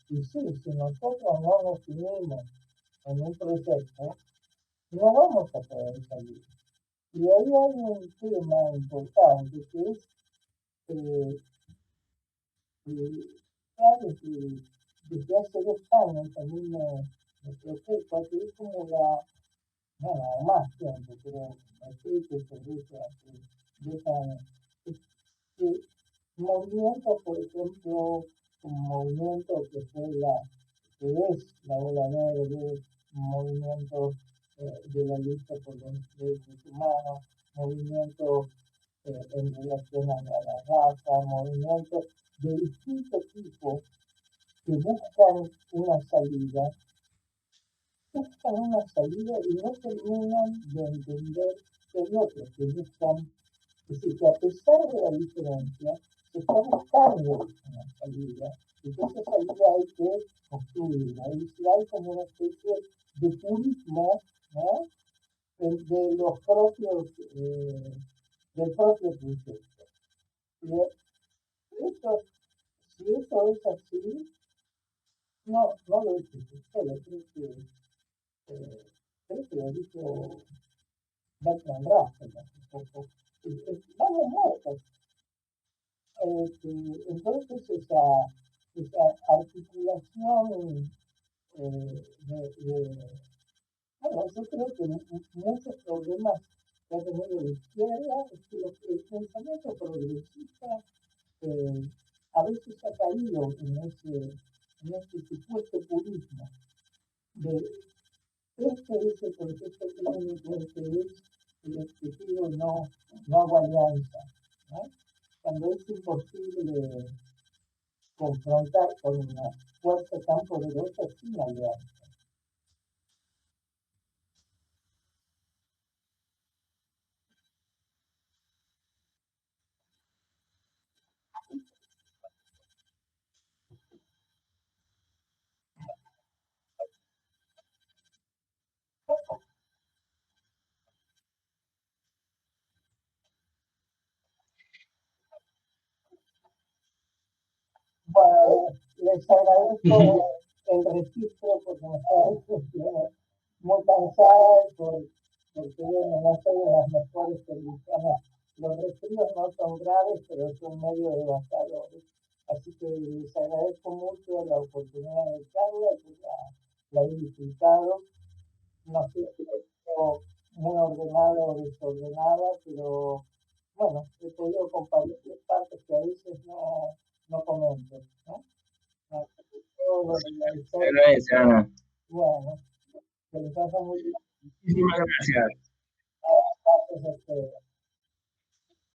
Y sí, si nosotros no nos unimos en un proyecto, no vamos a poder salir. Y ahí hay un tema importante que es claro que desde hace 2 años a mí me preocupa que es como no, más tiempo, pero me que sobre eso hace 2 años. Que movimientos, por ejemplo, un movimiento que es la ola verde, movimientos de la lucha por los derechos humanos, movimientos en relación a la raza, movimientos de distinto tipo que buscan una salida y no terminan de entender que hay otros que buscan, es decir, que a pesar de la diferencia, se está buscando una salida, y que esa salida hay que construirla, es decir, hay como una especie de purismo, ¿no? de los propios, del propio proyecto. Si eso es así, no lo dice solo, creo que lo dijo Bertrand Russell hace poco. Vamos muertos. Entonces esa articulación bueno, yo creo que muchos problemas que ha tenido la izquierda es que el pensamiento progresista a veces ha caído en ese supuesto purismo de este es el proyecto económico, este es el objetivo, no hago alianza, ¿no? cuando es imposible confrontar con una fuerza tan poderosa sin alianza. Bueno, les agradezco el registro porque me está muy cansada porque bueno, no estoy en las mejores condiciones. Los resfríos no son graves, pero son medio devastadores. Así que les agradezco mucho la oportunidad de charla, que la he disfrutado. No sé si estoy muy ordenada o desordenada, pero bueno, he podido compartir partes que a veces no comento, ¿no? Se agradece, Ana. Bueno, que les pasa muy bien. Muchísimas gracias. Gracias a ustedes.